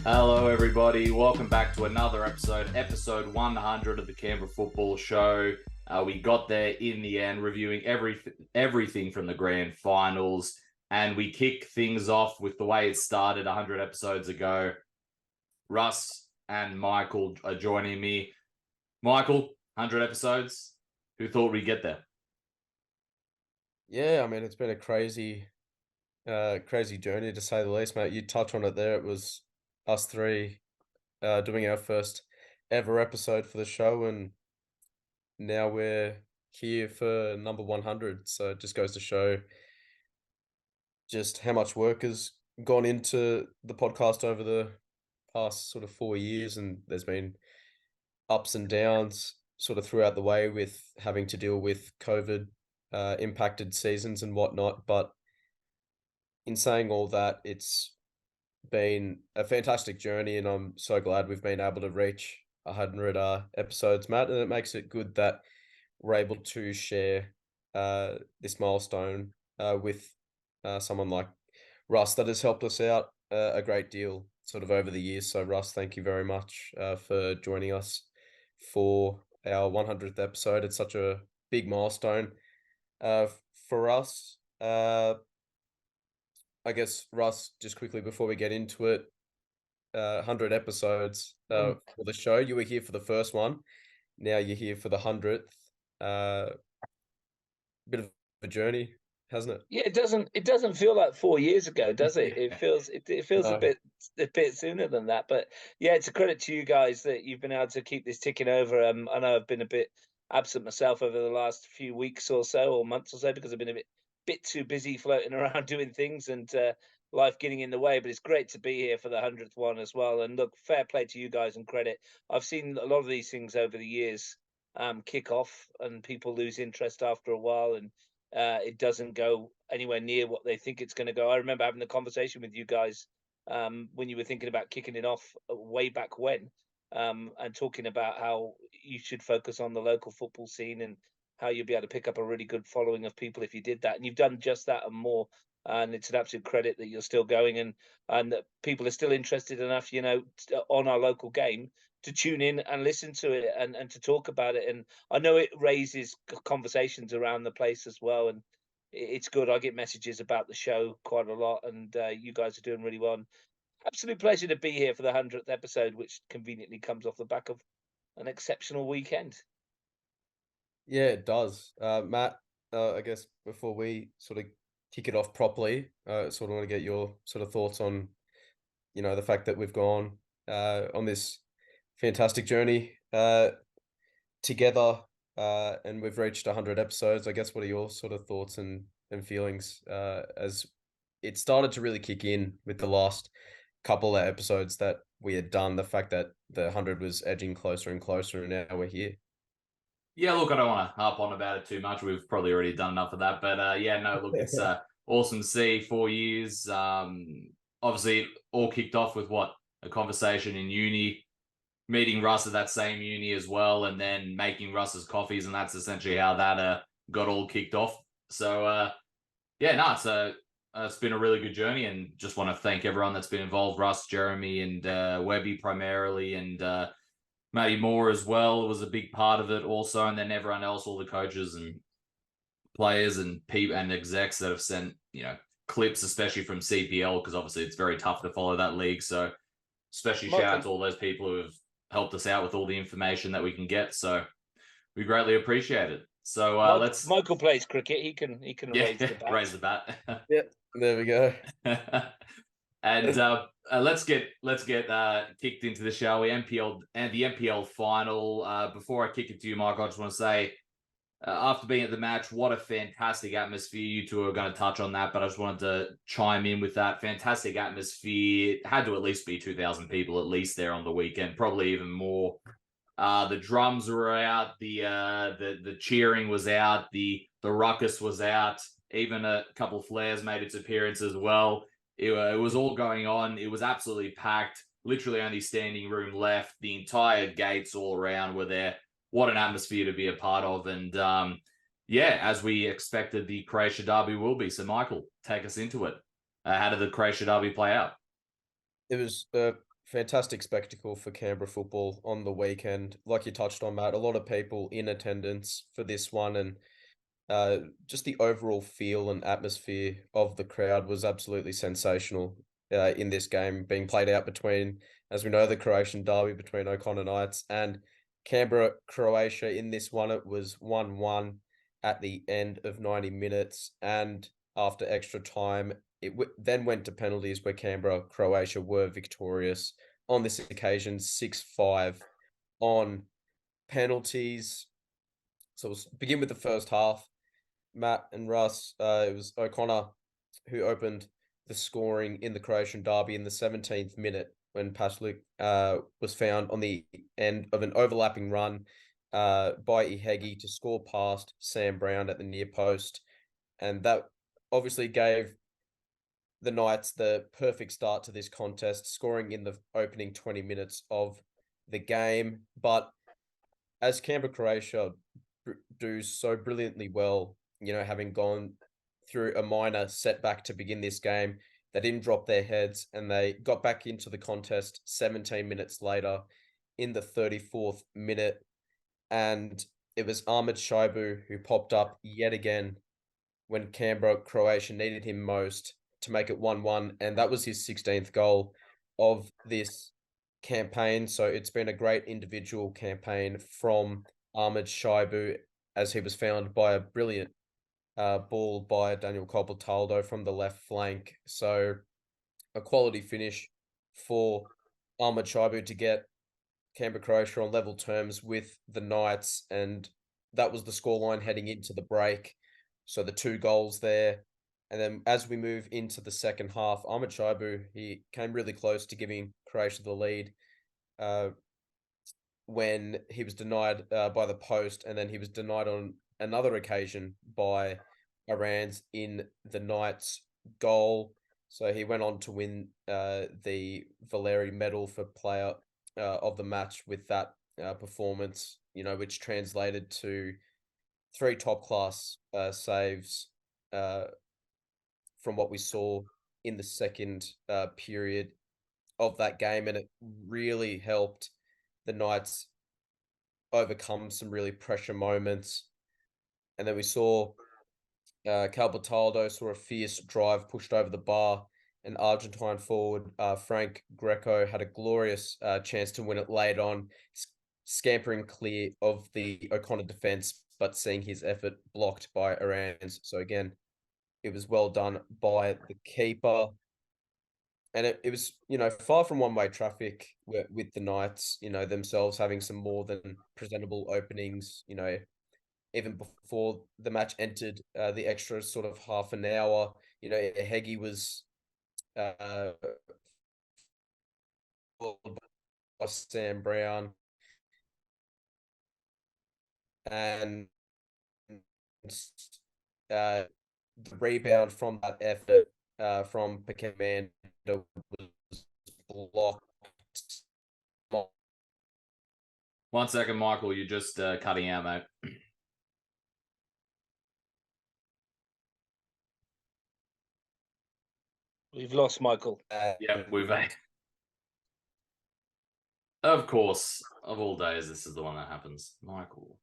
Hello, everybody. Welcome back to another episode 100 of the Canberra Football Show. We got there in the end, reviewing everything from the grand finals, and we kick things off with the way it started 100 episodes ago. Russ and Michael are joining me. Michael, 100 episodes. Who thought we'd get there? Yeah, I mean, it's been a crazy journey to say the least, mate. You touch on it there. It was us three doing our first ever episode for the show, and now we're here for number 100. So it just goes to show just how much work has gone into the podcast over the past sort of 4 years, and there's been ups and downs sort of throughout the way with having to deal with COVID impacted seasons and whatnot. But in saying all that, it's been a fantastic journey, and I'm so glad we've been able to reach 100 episodes, Matt. And it makes it good that we're able to share this milestone with someone like Russ that has helped us out a great deal sort of over the years. So, Russ, thank you very much for joining us for our 100th episode. It's such a big milestone uh, for us. I guess, Russ, just quickly before we get into it, 100 episodes for the show. You were here for the first one. Now you're here for the 100th. Uh, Bit of a journey, hasn't it? Yeah, it doesn't feel like 4 years ago, does it? It feels a No. bit sooner than that. But yeah, it's a credit to you guys that you've been able to keep this ticking over. I know I've been a bit absent myself over the last few weeks or so, or months or so, because I've been a bit too busy floating around doing things and life getting in the way. But it's great to be here for the 100th one as well. And look, fair play to you guys and credit. I've seen a lot of these things over the years kick off and people lose interest after a while, and it doesn't go anywhere near what they think it's going to go. I remember having a conversation with you guys when you were thinking about kicking it off way back when, and talking about how you should focus on the local football scene and how you'll be able to pick up a really good following of people if you did that. And you've done just that and more. And it's an absolute credit that you're still going and that people are still interested enough, on our local game to tune in and listen to it and to talk about it. And I know it raises conversations around the place as well, and it's good. I get messages about the show quite a lot, and you guys are doing really well. And absolute pleasure to be here for the 100th episode, which conveniently comes off the back of an exceptional weekend. Yeah, it does. Matt, I guess before we sort of kick it off properly, sort of want to get your sort of thoughts on, the fact that we've gone on this fantastic journey together, and we've reached 100 episodes. I guess what are your sort of thoughts and feelings as it started to really kick in with the last couple of episodes that we had done, the fact that the 100 was edging closer and closer, and now we're here. Yeah, look, I don't want to harp on about it too much. We've probably already done enough of that. But yeah, no, look, it's awesome to see 4 years. Obviously, it all kicked off with a conversation in uni, meeting Russ at that same uni as well, and then making Russ's coffees. And that's essentially how that got all kicked off. So, yeah, no, it's been a really good journey, and just want to thank everyone that's been involved, Russ, Jeremy, and Webby primarily, and Matty Moore as well was a big part of it also, and then everyone else, all the coaches and players and people and execs that have sent clips, especially from CPL, because obviously it's very tough to follow that league. So especially shout out Michael, to all those people who have helped us out with all the information that we can get. So we greatly appreciate it. So let's Michael plays cricket. He can raise the bat. raise the bat. Yeah, there we go. And let's get kicked into the show. We NPL and the NPL final. Before I kick it to you, Mike, I just want to say, after being at the match, what a fantastic atmosphere. You two are going to touch on that, but I just wanted to chime in with that. Fantastic atmosphere. It had to at least be 2,000 people at least there on the weekend, probably even more. The drums were out, the cheering was out, the ruckus was out, even a couple of flares made its appearance as well. It was all going on. It was absolutely packed. Literally only standing room left. The entire gates all around were there. What an atmosphere to be a part of. And yeah, as we expected, the Croatia derby will be. So, Michael, take us into it. How did the Croatia derby play out? It was a fantastic spectacle for Canberra football on the weekend. Like you touched on, Matt, a lot of people in attendance for this one, and just the overall feel and atmosphere of the crowd was absolutely sensational in this game being played out between, as we know, the Croatian derby between O'Connor Knights and Canberra, Croatia. In this one, it was 1-1 at the end of 90 minutes, and after extra time, it then went to penalties where Canberra, Croatia were victorious on this occasion, 6-5 on penalties. So we'll begin with the first half. Matt and Russ, it was O'Connor who opened the scoring in the Croatian derby in the 17th minute when Paslic was found on the end of an overlapping run by Ihegi to score past Sam Brown at the near post. And that obviously gave the Knights the perfect start to this contest, scoring in the opening 20 minutes of the game. But as Canberra, Croatia do so brilliantly well, having gone through a minor setback to begin this game, they didn't drop their heads and they got back into the contest 17 minutes later in the 34th minute. And it was Ahmed Shaibu who popped up yet again when Canberra, Croatia needed him most to make it 1-1. And that was his 16th goal of this campaign. So it's been a great individual campaign from Ahmed Shaibu, as he was found by a brilliant ball by Daniel Coppertaldo from the left flank. So a quality finish for Ahmed Shaibu to get Canberra, Croatia on level terms with the Knights, and that was the scoreline heading into the break. So the 2 goals there. And then as we move into the second half, Ahmed Shaibu, he came really close to giving Croatia the lead when he was denied by the post, and then he was denied on another occasion by Arans in the Knights goal. So he went on to win the Valeri medal for player of the match with that performance, which translated to 3 top class saves from what we saw in the second period of that game. And it really helped the Knights overcome some really pressure moments. And then we saw Calbertaldo saw a fierce drive pushed over the bar, and Argentine forward Frank Greco had a glorious chance to win it late on, scampering clear of the O'Connor defence, but seeing his effort blocked by Arans. So again, it was well done by the keeper. And it was, far from one-way traffic with the Knights, themselves having some more than presentable openings, even before the match entered the extra sort of half an hour. Heggie was by Sam Brown, and the rebound from that effort from Pekemanda was blocked. 1 second, Michael, you're just cutting out, mate. We've lost Michael. Yeah, we've of course, of all days, this is the one that happens. Michael.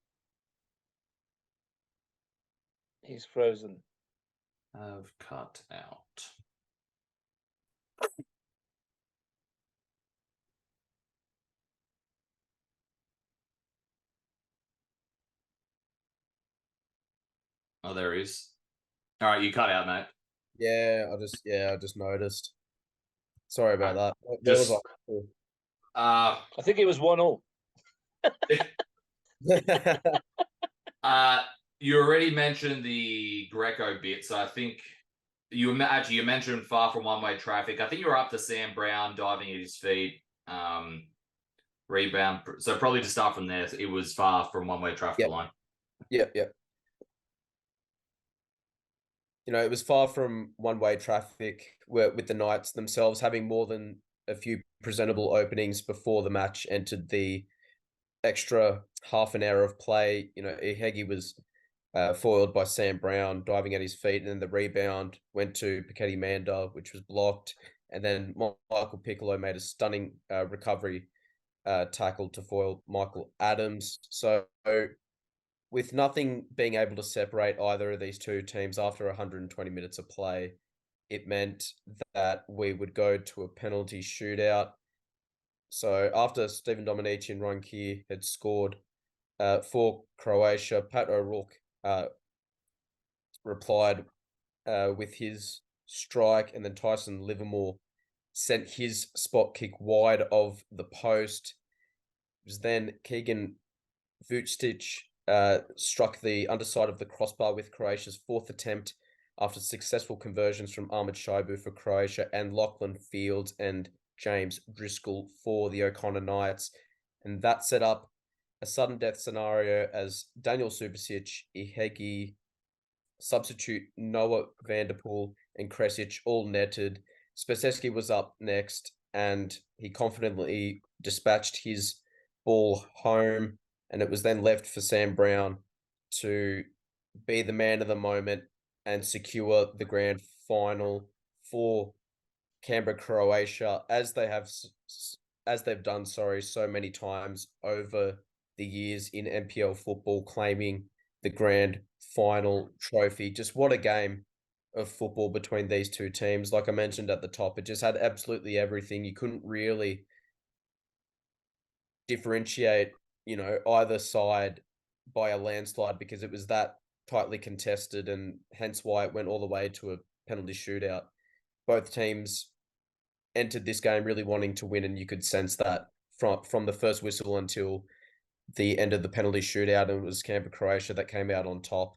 He's frozen. Have cut out. Oh, there he is. All right, you cut out, mate. Yeah, I just noticed. Sorry about that. Just, I think it was 1-1. You already mentioned the Greco bit, so I think you mentioned far from one-way traffic. I think you were up to Sam Brown diving at his feet, rebound. So probably to start from there, it was far from one-way traffic line. Yep. It was far from one-way traffic with the Knights themselves having more than a few presentable openings before the match entered the extra half an hour of play. Ihegi was foiled by Sam Brown diving at his feet, and then the rebound went to Pekemanda, which was blocked. And then Michael Piccolo made a stunning recovery tackle to foil Michael Adams. So with nothing being able to separate either of these two teams after 120 minutes of play, it meant that we would go to a penalty shootout. So after Stephen Dominici and Ryan Keir had scored for Croatia, Pat O'Rourke replied with his strike, and then Tyson Livermore sent his spot kick wide of the post. It was then Keegan Vucic struck the underside of the crossbar with Croatia's fourth attempt after successful conversions from Ahmed Shaibu for Croatia and Lachlan Fields and James Driscoll for the O'Connor Knights. And that set up a sudden death scenario as Daniel Subasic, Ihegi, substitute Noah Vanderpool, and Kresic all netted. Spaseski was up next, and he confidently dispatched his ball home, and it was then left for Sam Brown to be the man of the moment and secure the grand final for Canberra, Croatia, as they've done, so many times over the years in NPL football, claiming the grand final trophy. Just what a game of football between these two teams. Like I mentioned at the top, it just had absolutely everything. You couldn't really differentiate, either side by a landslide because it was that tightly contested, and hence why it went all the way to a penalty shootout. Both teams entered this game really wanting to win, and you could sense that from the first whistle until the end of the penalty shootout, and it was Canberra, Croatia that came out on top.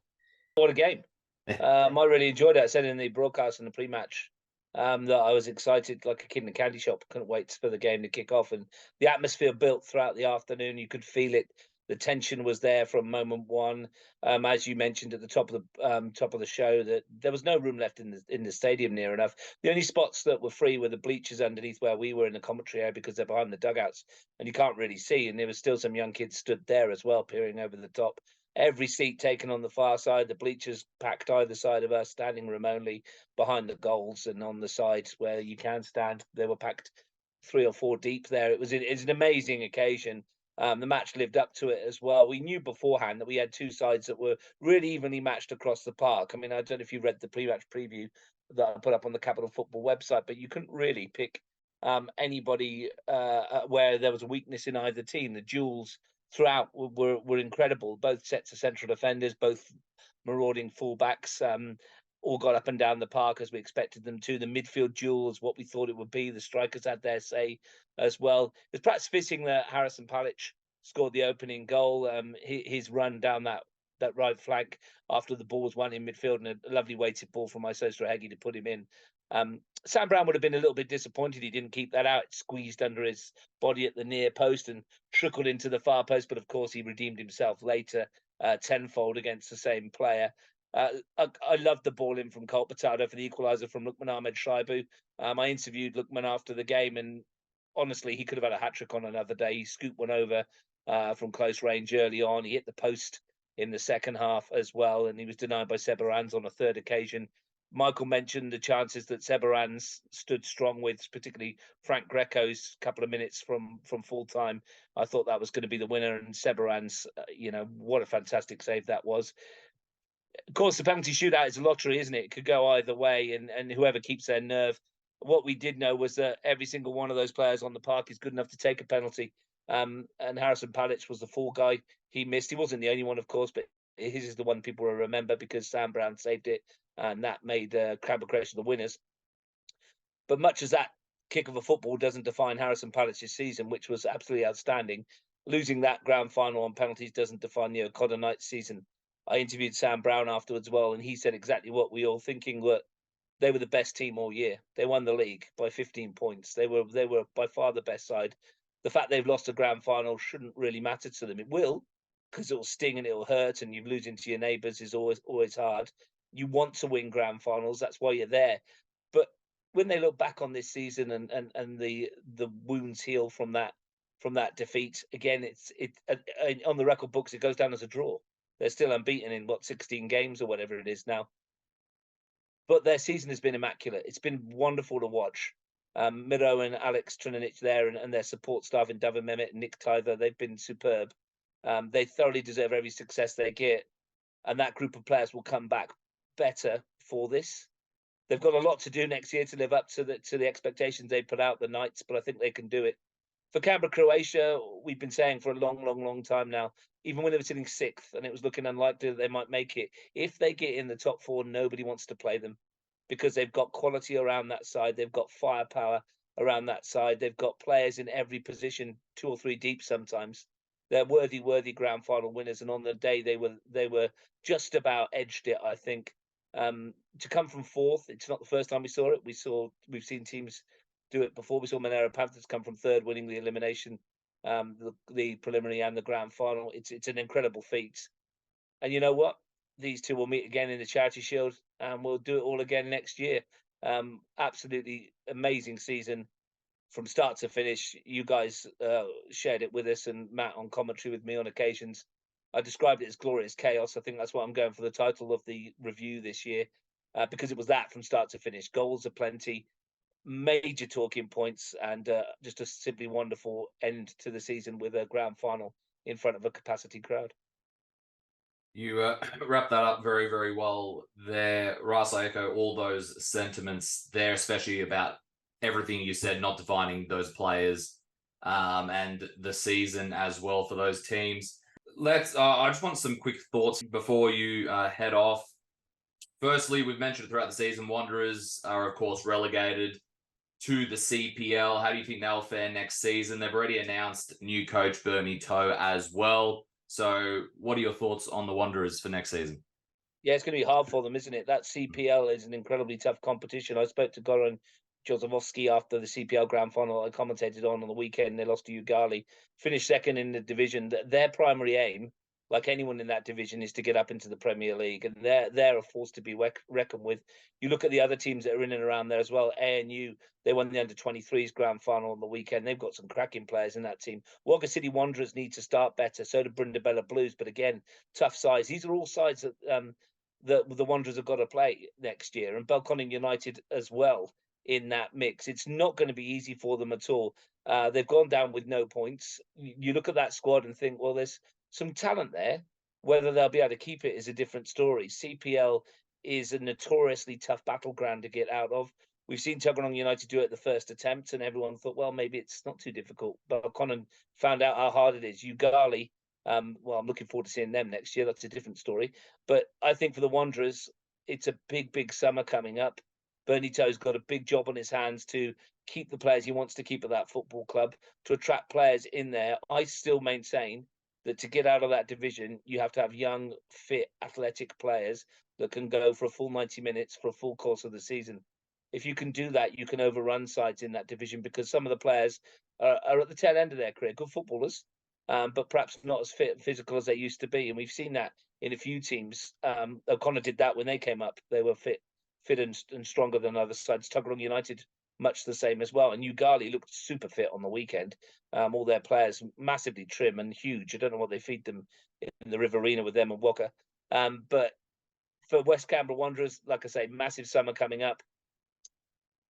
What a game. I really enjoyed it. I said in the broadcast and the pre-match that I was excited like a kid in a candy shop. Couldn't wait for the game to kick off, and the atmosphere built throughout the afternoon. You could feel it. The tension was there from moment one. As you mentioned at the top of the show, that there was no room left in the stadium near enough. The only spots that were free were the bleachers underneath where we were in the commentary area, because they're behind the dugouts and you can't really see. And there was still some young kids stood there as well, peering over the top. Every seat taken on the far side, the bleachers packed either side of us, standing room only behind the goals, and on the sides where you can stand, they were packed 3 or 4 deep there. It's an amazing occasion. The match lived up to it as well. We knew beforehand that we had two sides that were really evenly matched across the park. I mean, I don't know if you read the pre-match preview that I put up on the Capital Football website, but you couldn't really pick anybody where there was a weakness in either team. The duels throughout were incredible. Both sets of central defenders, both marauding fullbacks, all got up and down the park as we expected them to. The midfield duels, what we thought it would be. The strikers had their say as well. It's perhaps fitting that Harrison Palic scored the opening goal. His run down that right flank after the ball was won in midfield, and a lovely weighted ball from Isostra Hegi to put him in. Sam Brown would have been a little bit disappointed he didn't keep that out. It squeezed under his body at the near post and trickled into the far post, but of course he redeemed himself later tenfold against the same player. I loved the ball in from Colt Batado for the equaliser from Lukman Ahmed Shaibu. I interviewed Lukman after the game, and honestly, he could have had a hat-trick on another day. He scooped one over from close range early on. He hit the post in the second half as well, and he was denied by Sebarans on a third occasion. Michael mentioned the chances that Sebarans stood strong with, particularly Frank Greco's couple of minutes from full time. I thought that was going to be the winner, and Sebarans, what a fantastic save that was. Of course, the penalty shootout is a lottery, isn't it? It could go either way, and whoever keeps their nerve. What we did know was that every single one of those players on the park is good enough to take a penalty. And Harrison Palic was the fall guy. He missed. He wasn't the only one, of course, but his is the one people will remember because Sam Brown saved it, and that made Canberra Croatia the winners. But much as that kick of a football doesn't define Harrison Palic's season, which was absolutely outstanding, losing that grand final on penalties doesn't define the O'Connor Knights season. I interviewed Sam Brown afterwards as well, and he said exactly what we all thinking, that they were the best team all year. They won the league by 15 points. They were by far the best side. The fact they've lost a grand final shouldn't really matter to them. It will, because it'll sting and it'll hurt, and you losing to your neighbours is always hard. You want to win grand finals. That's why you're there. But when they look back on this season and the wounds heal from that defeat, again, it's on the record books, it goes down as a draw. They're still unbeaten in 16 games or whatever it is now. But their season has been immaculate. It's been wonderful to watch. Miro and Alex Trininic there and their support staff in Davin Mehmet and Nick Tyther, they've been superb. They thoroughly deserve every success they get. And that group of players will come back better for this. They've got a lot to do next year to live up to the expectations they put out, the Knights, but I think they can do it. For Canberra, Croatia, we've been saying for a long time now, even when they were sitting 6th and it was looking unlikely that they might make it, if they get in the top 4, nobody wants to play them because they've got quality around that side. They've got firepower around that side. They've got players in every position, 2 or 3 deep sometimes. They're worthy grand final winners. And on the day, they were just about edged it, I think. To come from 4th, it's not the first time we saw it. We've seen teams do it before. We saw Monero Panthers come from 3rd, winning the elimination, the preliminary and the grand final. It's an incredible feat. And you know what? These two will meet again in the Charity Shield, and we'll do it all again next year. Absolutely amazing season from start to finish. You guys shared it with us, and Matt on commentary with me on occasions. I described it as glorious chaos. I think that's what I'm going for the title of the review this year, because it was that from start to finish. Goals aplenty, major talking points, and just a simply wonderful end to the season with a grand final in front of a capacity crowd. You wrapped that up very, very well there, Russ. I echo all those sentiments there, especially about everything you said, not defining those players and the season as well for those teams. I just want some quick thoughts before you head off. Firstly, we've mentioned throughout the season, Wanderers are, of course, relegated to the CPL. How do you think they'll fare next season? They've already announced new coach Bernie Toe as well. So what are your thoughts on the Wanderers for next season? Yeah, it's going to be hard for them, isn't it? That CPL is an incredibly tough competition. I spoke to Goran Jozefovski after the CPL Grand Final I commentated on the weekend. They lost to Ugali, finished 2nd in the division. Their primary aim, like anyone in that division, is to get up into the Premier League, and they're a force to be reckoned with. You look at the other teams that are in and around there as well. ANU, they won the under-23s Grand Final on the weekend. They've got some cracking players in that team. Wagga City Wanderers need to start better. So do Brindabella Blues, but again, tough sides. These are all sides that the Wanderers have got to play next year, and Belconnen United as well in that mix. It's not going to be easy for them at all. They've gone down with no points. You look at that squad and think, well, there's some talent there. Whether they'll be able to keep it is a different story. CPL is a notoriously tough battleground to get out of. We've seen Tuggeranong United do it the first attempt, and everyone thought, well, maybe it's not too difficult. But Belconnen found out how hard it is. Ugali, well, I'm looking forward to seeing them next year. That's a different story. But I think for the Wanderers, it's a big summer coming up. Bernie Toe's got a big job on his hands to keep the players he wants to keep at that football club, to attract players in there. I still maintain that to get out of that division, you have to have young, fit, athletic players that can go for a full 90 minutes for a full course of the season. If you can do that, you can overrun sides in that division, because some of the players are at the tail end of their career, good footballers, but perhaps not as fit and physical as they used to be. And we've seen that in a few teams. O'Connor did that when they came up. They were fit and stronger than other sides. Tuggeranong United, much the same as well. And Ugali looked super fit on the weekend. All their players massively trim and huge. I don't know what they feed them in the Riverina with them and Wagga. But for West Canberra Wanderers, like I say, massive summer coming up.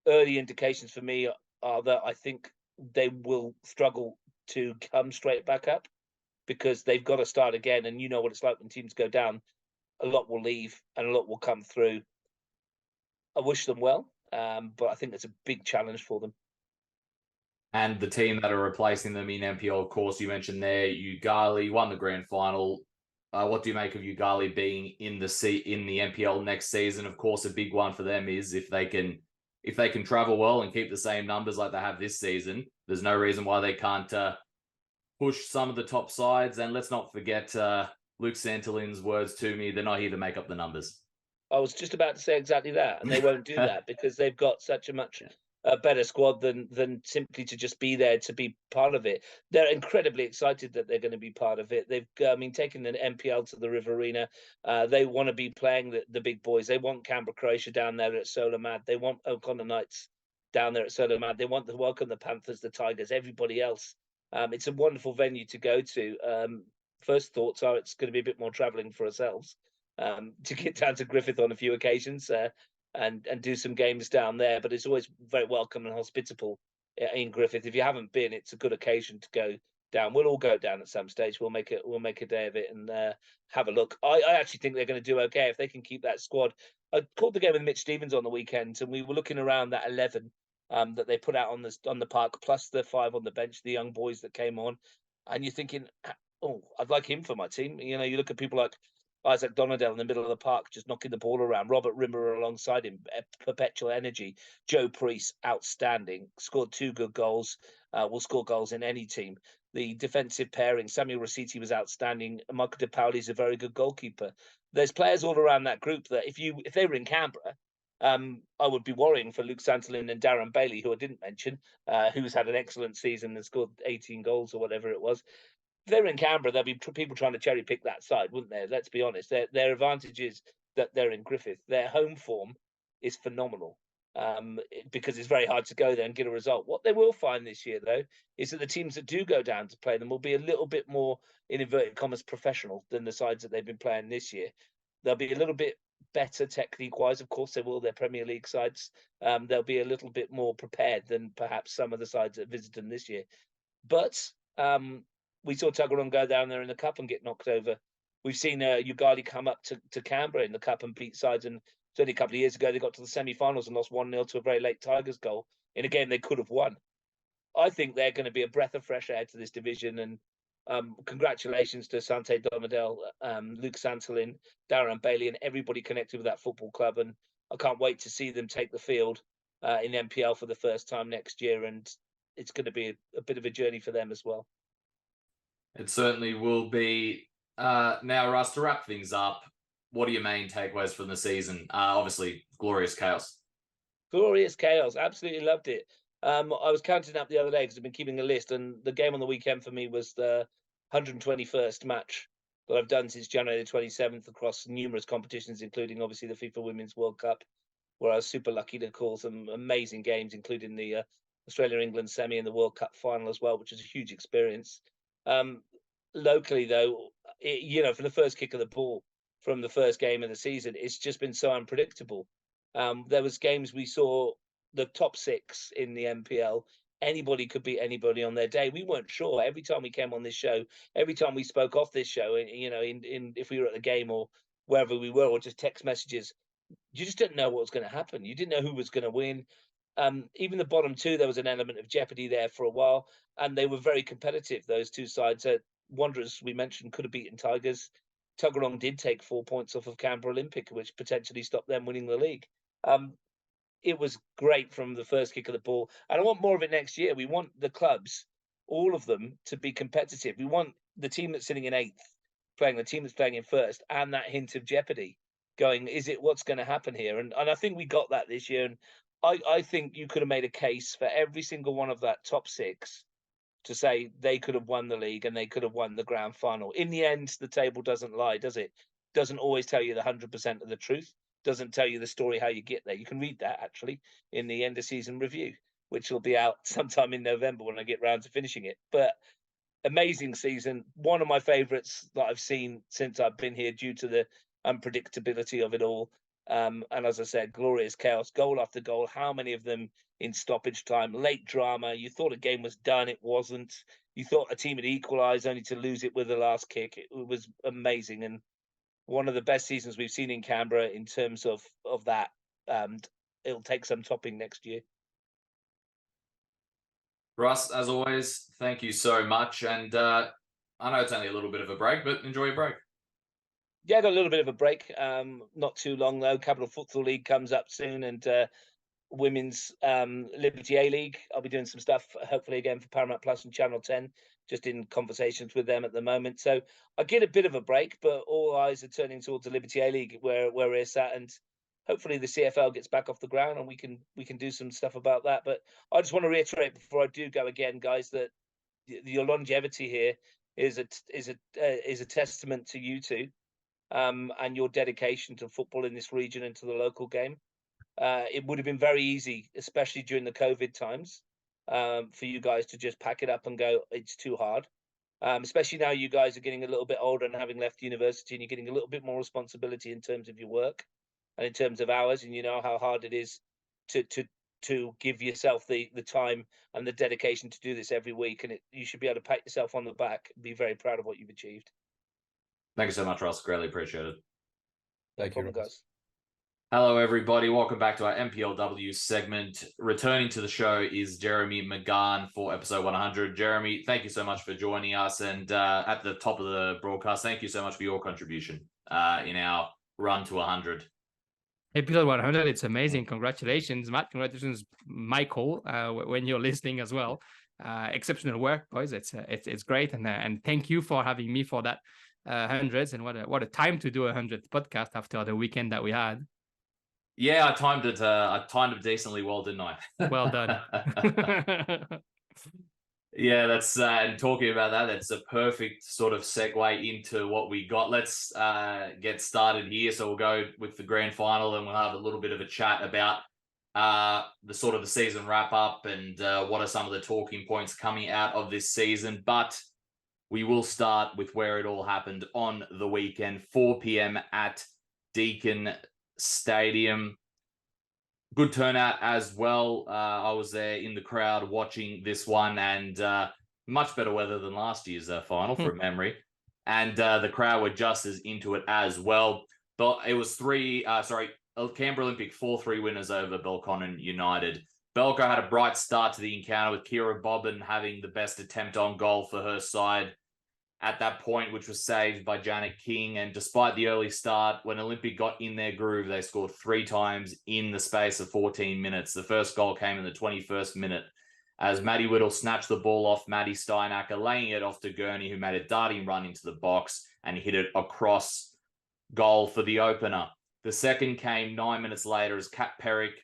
Early indications for me are that I think they will struggle to come straight back up, because they've got to start again. And you know what it's like when teams go down. A lot will leave and a lot will come through. I wish them well, but I think it's a big challenge for them. And the team that are replacing them in NPL, of course, you mentioned there, Ugali won the grand final. What do you make of Ugali being in the NPL next season? Of course, a big one for them is if they can travel well and keep the same numbers like they have this season, there's no reason why they can't push some of the top sides. And let's not forget Luke Santolin's words to me, they're not here to make up the numbers. I was just about to say exactly that, and they won't do that because they've got such a much better squad than simply to just be there to be part of it. They're incredibly excited that they're going to be part of it. They've, taken an NPL to the Riverina. They want to be playing the big boys. They want Canberra Croatia down there at Solomad. They want O'Connor Knights down there at Solomad. They want to welcome the Panthers, the Tigers, everybody else. It's a wonderful venue to go to. First thoughts are it's going to be a bit more travelling for ourselves. To get down to Griffith on a few occasions. and do some games down there. But it's always very welcome and hospitable in Griffith. If you haven't been, it's a good occasion to go down. We'll all go down at some stage. We'll make a day of it and have a look. I actually think they're going to do okay if they can keep that squad. I called the game with Mitch Stevens on the weekend, and we were looking around that 11 that they put out on the park, plus the 5 on the bench, the young boys that came on, and you're thinking, oh, I'd like him for my team. You know, you look at people like Isaac Donadell in the middle of the park, just knocking the ball around. Robert Rimmer alongside him, perpetual energy. Joe Priest, outstanding, scored 2 good goals. Will score goals in any team. The defensive pairing, Samuel Rossetti was outstanding. Michael De Pauli is a very good goalkeeper. There's players all around that group that if they were in Canberra, I would be worrying for Luke Santolin and Darren Bailey, who I didn't mention, who's had an excellent season and scored 18 goals or whatever it was. If they were in Canberra, there'd be people trying to cherry pick that side, wouldn't there? Let's be honest. Their advantage is that they're in Griffith. Their home form is phenomenal, because it's very hard to go there and get a result. What they will find this year, though, is that the teams that do go down to play them will be a little bit more, in inverted commas, professional than the sides that they've been playing this year. They'll be a little bit better technique-wise. Of course, they will. They're Premier League sides. They'll be a little bit more prepared than perhaps some of the sides that visited them this year. But we saw Tuggeranong go down there in the Cup and get knocked over. We've seen Ugali come up to Canberra in the Cup and beat sides. And certainly a couple of years ago, they got to the semi-finals and lost 1-0 to a very late Tigers goal in a game they could have won. I think they're going to be a breath of fresh air to this division. And congratulations to Sante Domadel, Luke Santolin, Darren Bailey, and everybody connected with that football club. And I can't wait to see them take the field in NPL for the first time next year. And it's going to be a bit of a journey for them as well. It certainly will be. Now, Russ, to wrap things up, what are your main takeaways from the season? Obviously, glorious chaos. Glorious chaos. Absolutely loved it. I was counting up the other day because I've been keeping a list, and the game on the weekend for me was the 121st match that I've done since January the 27th across numerous competitions, including obviously the FIFA Women's World Cup, where I was super lucky to call some amazing games, including the Australia-England semi and the World Cup final as well, which was a huge experience. Locally, though, for the first kick of the ball from the first game of the season, it's just been so unpredictable. There was games we saw the top 6 in the NPL. Anybody could beat anybody on their day. We weren't sure. Every time we came on this show, every time we spoke off this show, if we were at the game or wherever we were, or just text messages, you just didn't know what was going to happen. You didn't know who was going to win. Even the bottom 2, there was an element of jeopardy there for a while, and they were very competitive, those two sides. Wanderers, we mentioned, could have beaten Tigers. Tuggeranong did take 4 points off of Canberra Olympic, which potentially stopped them winning the league. It was great from the first kick of the ball, and I want more of it next year. We want the clubs, all of them, to be competitive. We want the team that's sitting in 8th playing the team that's playing in 1st, and that hint of jeopardy going, is it what's going to happen here? And I think we got that this year, and I think you could have made a case for every single one of that top 6 to say they could have won the league and they could have won the grand final. In the end, the table doesn't lie, does it? Doesn't always tell you the 100% of the truth. Doesn't tell you the story how you get there. You can read that actually in the end of season review, which will be out sometime in November when I get round to finishing it. But amazing season, one of my favourites that I've seen since I've been here, due to the unpredictability of it all. And as I said, glorious chaos, goal after goal. How many of them in stoppage time? Late drama. You thought a game was done, it wasn't. You thought a team had equalised, only to lose it with the last kick. It was amazing, and one of the best seasons we've seen in Canberra in terms of that. And it'll take some topping next year. Russ, as always, thank you so much. And I know it's only a little bit of a break, but enjoy your break. Yeah, got a little bit of a break. Not too long though. Capital Futsal League comes up soon, and Women's Liberty A League. I'll be doing some stuff, hopefully again for Paramount Plus and Channel 10. Just in conversations with them at the moment. So I get a bit of a break, but all eyes are turning towards the Liberty A League where we're at, and hopefully the CFL gets back off the ground and we can do some stuff about that. But I just want to reiterate before I do go again, guys, that your longevity here is a testament to you two. And your dedication to football in this region and to the local game. It would have been very easy, especially during the COVID times, for you guys to just pack it up and go, it's too hard. Especially now you guys are getting a little bit older and having left university, and you're getting a little bit more responsibility in terms of your work. and in terms of hours, and you know how hard it is to give yourself the time and the dedication to do this every week, and you should be able to pat yourself on the back and be very proud of what you've achieved. Thank you so much, Russ. Greatly appreciate it. Thank you, Russ. Guys. Hello, everybody. Welcome back to our NPLW segment. Returning to the show is Jeremy Magan for episode 100. Jeremy, thank you so much for joining us. And at the top of the broadcast, thank you so much for your contribution in our run to 100. Episode 100, it's amazing. Congratulations, Matt. Congratulations, Michael, when you're listening as well. Exceptional work, boys. It's great. And thank you for having me for that hundreds. And what a time to do a 100th podcast after the weekend that we had. Yeah, I timed it decently well, didn't I? Well done. Yeah, that's and talking about that, that's a perfect sort of segue into what we got. Let's get started here. So we'll go with the grand final, and we'll have a little bit of a chat about the sort of the season wrap up and what are some of the talking points coming out of this season. But we will start with where it all happened on the weekend, 4 p.m. at Deakin Stadium. Good turnout as well. I was there in the crowd watching this one, and much better weather than last year's final from memory. And the crowd were just as into it as well. But it was Canberra Olympic 4-3 winners over Belconnen United. Belco had a bright start to the encounter with Kira Bobbin having the best attempt on goal for her side at that point, which was saved by Janet King. And despite the early start, when Olympic got in their groove, they scored 3 times in the space of 14 minutes. The first goal came in the 21st minute as Maddie Whittle snatched the ball off Maddie Steinacker, laying it off to Gurney, who made a darting run into the box and hit it across goal for the opener. The second came 9 minutes later as Kat Perrick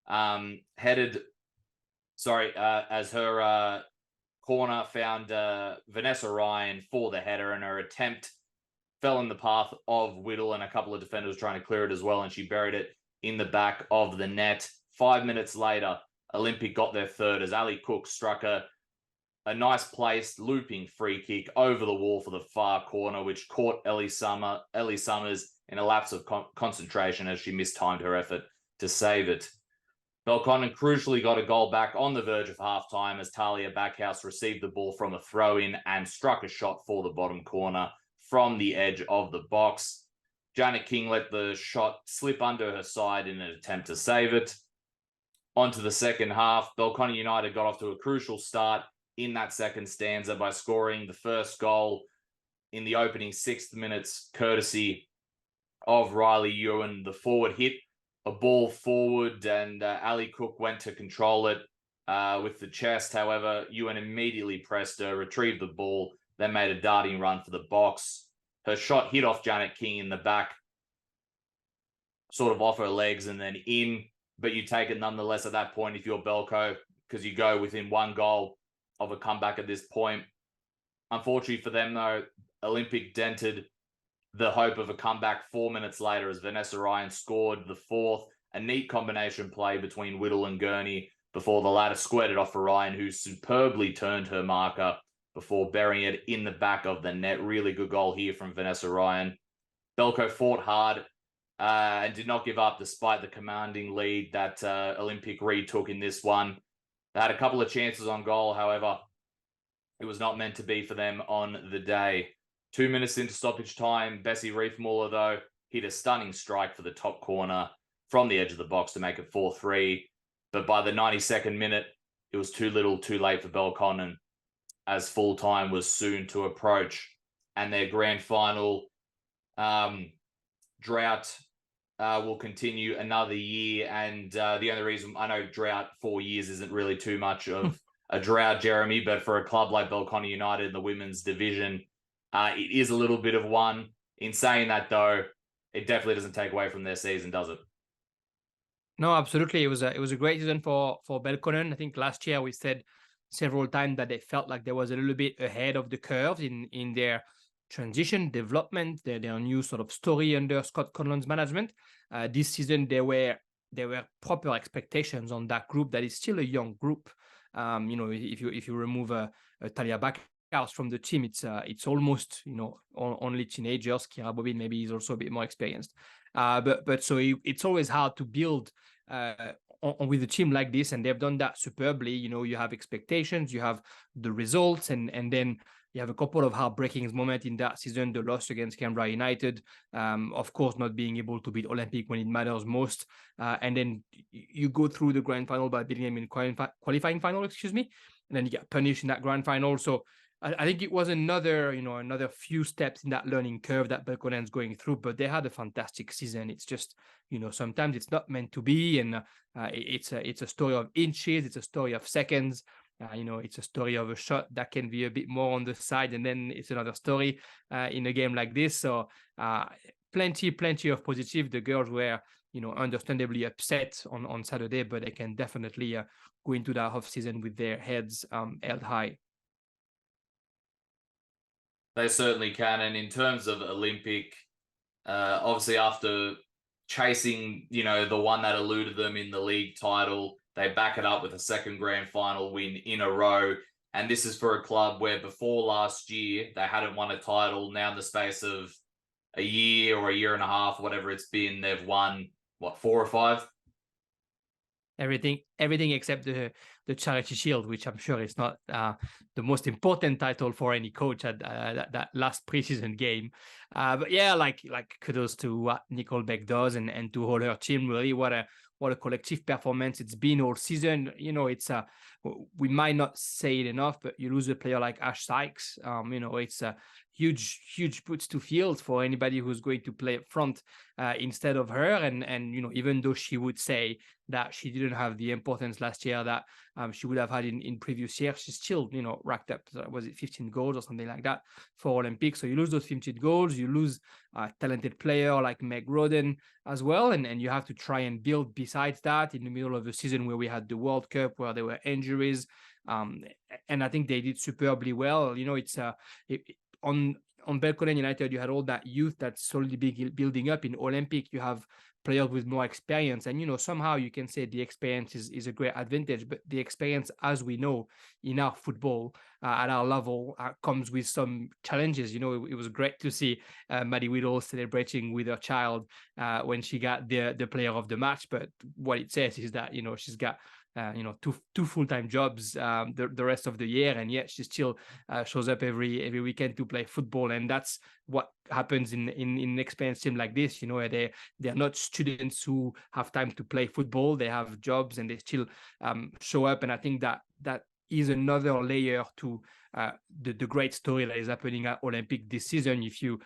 as her corner found Vanessa Ryan for the header, and her attempt fell in the path of Whittle, and a couple of defenders trying to clear it as well, and she buried it in the back of the net. 5 minutes later, Olympic got their third as Ali Cook struck a nice placed looping free kick over the wall for the far corner, which caught Ellie Summers in a lapse of concentration as she mistimed her effort to save it. Belconnen crucially got a goal back on the verge of halftime as Talia Backhouse received the ball from a throw-in and struck a shot for the bottom corner from the edge of the box. Janet King let the shot slip under her side in an attempt to save it. On to the second half, Belconnen United got off to a crucial start in that second stanza by scoring the first goal in the opening 6 minutes, courtesy of Riley Ewan. The forward hit a ball forward, and Ali Cook went to control it with the chest. However, Ewan immediately pressed her, retrieved the ball, then made a darting run for the box. Her shot hit off Janet King in the back, sort of off her legs and then in, but you take it nonetheless at that point if you're Belco, because you go within 1 goal of a comeback at this point. Unfortunately for them, though, Olympic dented the hope of a comeback 4 minutes later as Vanessa Ryan scored the fourth, a neat combination play between Whittle and Gurney before the latter squared it off for Ryan, who superbly turned her marker before burying it in the back of the net. Really good goal here from Vanessa Ryan. Belco fought hard and did not give up despite the commanding lead that Olympic retook in this one. They had a couple of chances on goal, however, it was not meant to be for them on the day. 2 minutes into stoppage time, Bessie Reifmuller, though, hit a stunning strike for the top corner from the edge of the box to make it 4-3. But by the 92nd minute, it was too little, too late for Belconnen, as full time was soon to approach. And their grand final drought will continue another year. And the only reason I know drought 4 years isn't really too much of a drought, Jeremy, but for a club like Belconnen United in the women's division, it is a little bit of one. In saying that, though, it definitely doesn't take away from their season, does it? No, absolutely. It was a great season for Belconnen. I think last year we said several times that they felt like there was a little bit ahead of the curve in their transition development, their new sort of story under Scott Conlon's management. This season there were proper expectations on that group that is still a young group. If you remove Talia Backhouse from the team, it's almost only teenagers. Kira Bobbin maybe is also a bit more experienced. But so it's always hard to build with a team like this, and they've done that superbly. You have expectations, you have the results, and then you have a couple of heartbreaking moments in that season. The loss against Canberra United, of course, not being able to beat Olympic when it matters most, and then you go through the grand final by beating them in qualifying final, excuse me, and then you get punished in that grand final. So I think it was another few steps in that learning curve that Belkonen's going through, but they had a fantastic season. It's just, sometimes it's not meant to be, and it's a story of inches, it's a story of seconds. It's a story of a shot that can be a bit more on the side, and then it's another story in a game like this. So plenty of positive. The girls were, understandably upset on Saturday, but they can definitely go into that off season with their heads held high. They certainly can. And in terms of Olympic, obviously after chasing, the one that eluded them in the league title, they back it up with a second grand final win in a row. And this is for a club where before last year, they hadn't won a title. Now in the space of a year or a year and a half, whatever it's been, they've won, 4 or 5? Everything except the Charity Shield, which I'm sure is not the most important title for any coach at that last preseason game. But yeah, like kudos to what Nicole Beck does and to all her team. Really, what a collective performance it's been all season. It's we might not say it enough, but you lose a player like Ash Sykes. It's a huge boots to field for anybody who's going to play up front instead of her. And even though she would say that she didn't have the importance last year that she would have had in previous years, she still, racked up, was it 15 goals or something like that for Olympics. So you lose those 15 goals, you lose a talented player like Meg Roden as well. And you have to try and build besides that in the middle of the season where we had the World Cup, where there were injuries. And I think they did superbly well. It's on Belconnen United, you had all that youth that's slowly building up. In Olympic, you have players with more experience, and somehow you can say the experience is a great advantage, but the experience, as we know in our football at our level, comes with some challenges. It was great to see Maddie Whittle celebrating with her child when she got the player of the match, but what it says is that she's got two full-time jobs the rest of the year, and yet she still shows up every weekend to play football. And that's what happens in an experienced team like this. They're not students who have time to play football. They have jobs and they still show up. And I think that is another layer to the great story that is happening at Olympic this season. If you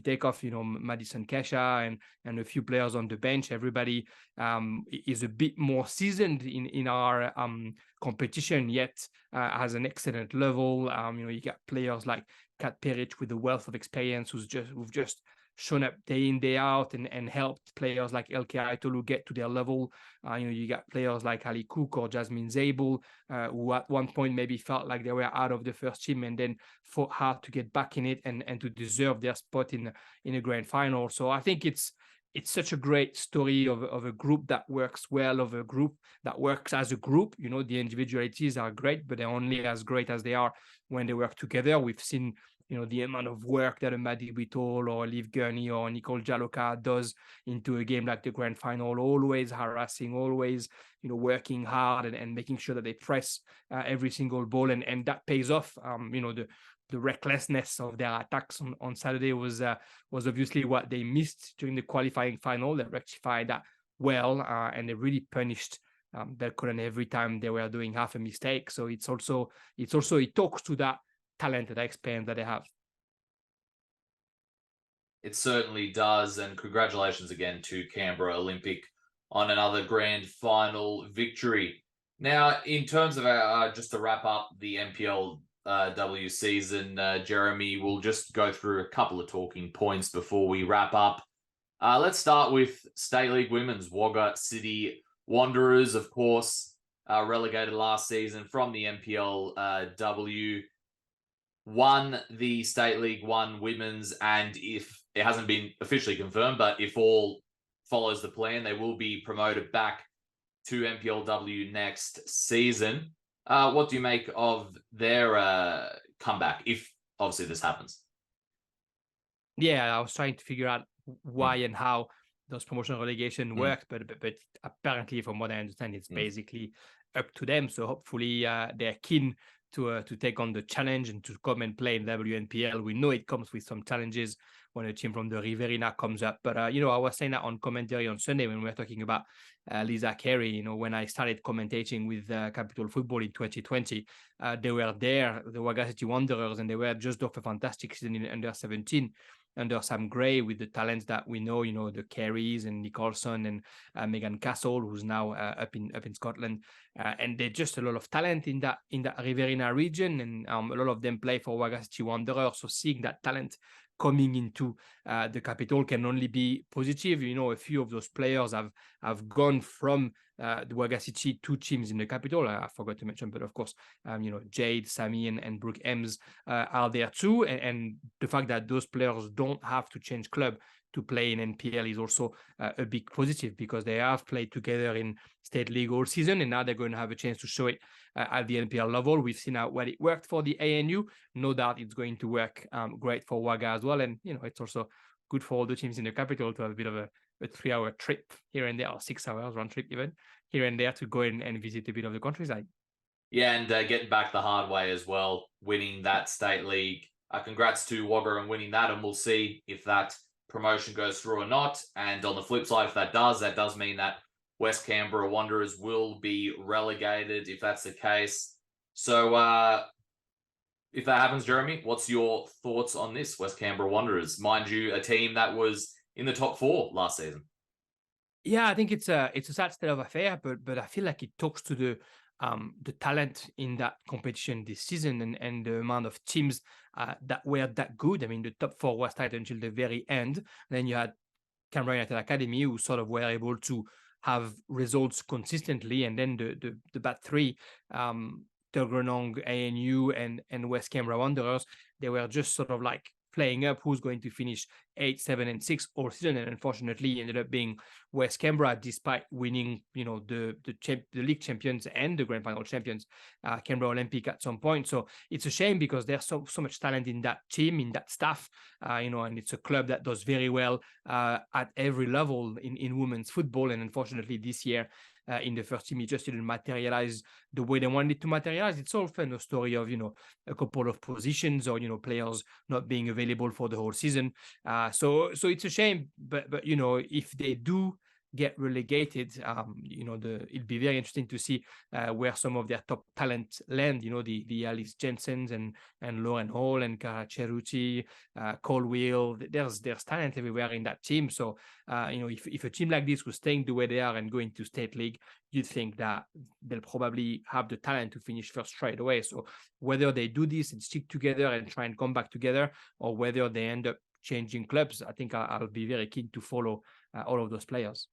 take off, Madison Kesha and a few players on the bench, everybody is a bit more seasoned in our competition, yet has an excellent level. You got players like Kat Peric with a wealth of experience who've just shown up day in, day out and helped players like Elke Aitolu get to their level. You got players like Ali Cook or Jasmine Zabel, who at one point maybe felt like they were out of the first team and then fought hard to get back in it and to deserve their spot in a grand final. So I think it's such a great story of a group that works well, of a group that works as a group. The individualities are great, but they're only as great as they are when they work together. We've seen the amount of work that a Maddie Whittle or Liv Gurney or Nicole Jaloka does into a game like the grand final, always harassing, always, working hard and making sure that they press every single ball. And that pays off. The recklessness of their attacks on Saturday was obviously what they missed during the qualifying final. They rectified that well, and they really punished Belconnen every time they were doing half a mistake. So it talks to that talent, that experience that they have. It certainly does, and congratulations again to Canberra Olympic on another grand final victory. Now, in terms of our, just to wrap up the NPLW season, Jeremy, we'll just go through a couple of talking points before we wrap up. Let's start with State League Women's. Wagga City Wanderers, of course, relegated last season from the NPLW. Won the State League One Women's, and if it hasn't been officially confirmed, but if all follows the plan, they will be promoted back to NPLW next season. What do you make of their comeback, if obviously this happens? Yeah, I was trying to figure out why and how those promotion relegation worked, but apparently, from what I understand, it's basically up to them. So hopefully, they're keen to take on the challenge and to come and play in WNPL. We know it comes with some challenges when a team from the Riverina comes up. But, I was saying that on commentary on Sunday when we were talking about Lisa Carey, when I started commentating with Capital Football in 2020, they were there, the Wagga City Wanderers, and they were just off a fantastic season in under 17. Under Sam Gray, with the talents that we know, the Careys and Nicholson and Megan Castle, who's now up in Scotland, and they're just a lot of talent in that Riverina region, and a lot of them play for Wagga City Wanderers. So seeing that talent coming into the capital can only be positive. A few of those players have gone from the Wagga City two teams in the capital. I forgot to mention, but of course, Jade, Sammy, and Brooke Ems are there too. And the fact that those players don't have to change club to play in NPL is also a big positive, because they have played together in State League all season, and now they're going to have a chance to show it at the NPL level. We've seen how well it worked for the ANU. No doubt it's going to work great for Wagga as well. And, it's also good for all the teams in the capital to have a bit of a 3-hour trip here and there, or 6 hours round trip even, here and there, to go in and visit a bit of the countryside. Yeah, and getting back the hard way as well, winning that State League. Congrats to Wagga on winning that, and we'll see if that promotion goes through or not. And on the flip side, if that does mean that West Canberra Wanderers will be relegated, if that's the case. So if that happens, Jeremy, what's your thoughts on this, West Canberra Wanderers? Mind you, a team that was in the top 4 last season. Yeah, I think it's a sad state of affair, but I feel like it talks to the talent in that competition this season, and the amount of teams that were that good. I mean, the top 4 was tight until the very end. And then you had Canberra United Academy, who sort of were able to have results consistently, and then the back 3, Tuggeranong, ANU, and West Canberra Wanderers, they were just sort of like playing up who's going to finish 8, 7, and 6 all season, and unfortunately ended up being West Canberra, despite winning, the league champions and the grand final champions, Canberra Olympic, at some point. So it's a shame, because there's so much talent in that team, in that staff, and it's a club that does very well at every level in women's football. And unfortunately, this year, in the first team, it just didn't materialize the way they wanted it to materialize. It's often a story of, a couple of positions, or, players not being available for the whole season. So it's a shame, but if they do get relegated, it'll be very interesting to see where some of their top talent land. The Alice Jensens and Lauren Hall and Kara Cheruti, Colwell. There's talent everywhere in that team. So if a team like this was staying the way they are and going to State League, you'd think that they'll probably have the talent to finish first straight away. So whether they do this and stick together and try and come back together, or whether they end up changing clubs, I think I'll be very keen to follow all of those players.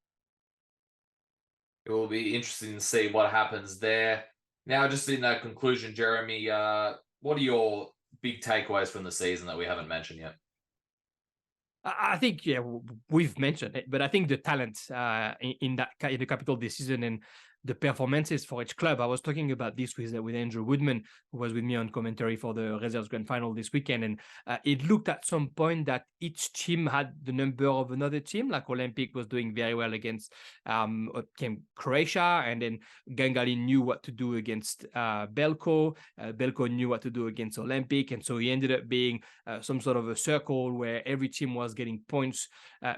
It will be interesting to see what happens there. Now, just in that conclusion, Jeremy, what are your big takeaways from the season that we haven't mentioned yet? I think, we've mentioned it, but I think the talent in the capital this season, and the performances for each club. I was talking about this with Andrew Woodman, who was with me on commentary for the Reserves Grand Final this weekend, and it looked at some point that each team had the number of another team. Like Olympic was doing very well against Croatia, and then Gangali knew what to do against Belko. Belko knew what to do against Olympic, and so he ended up being some sort of a circle where every team was getting points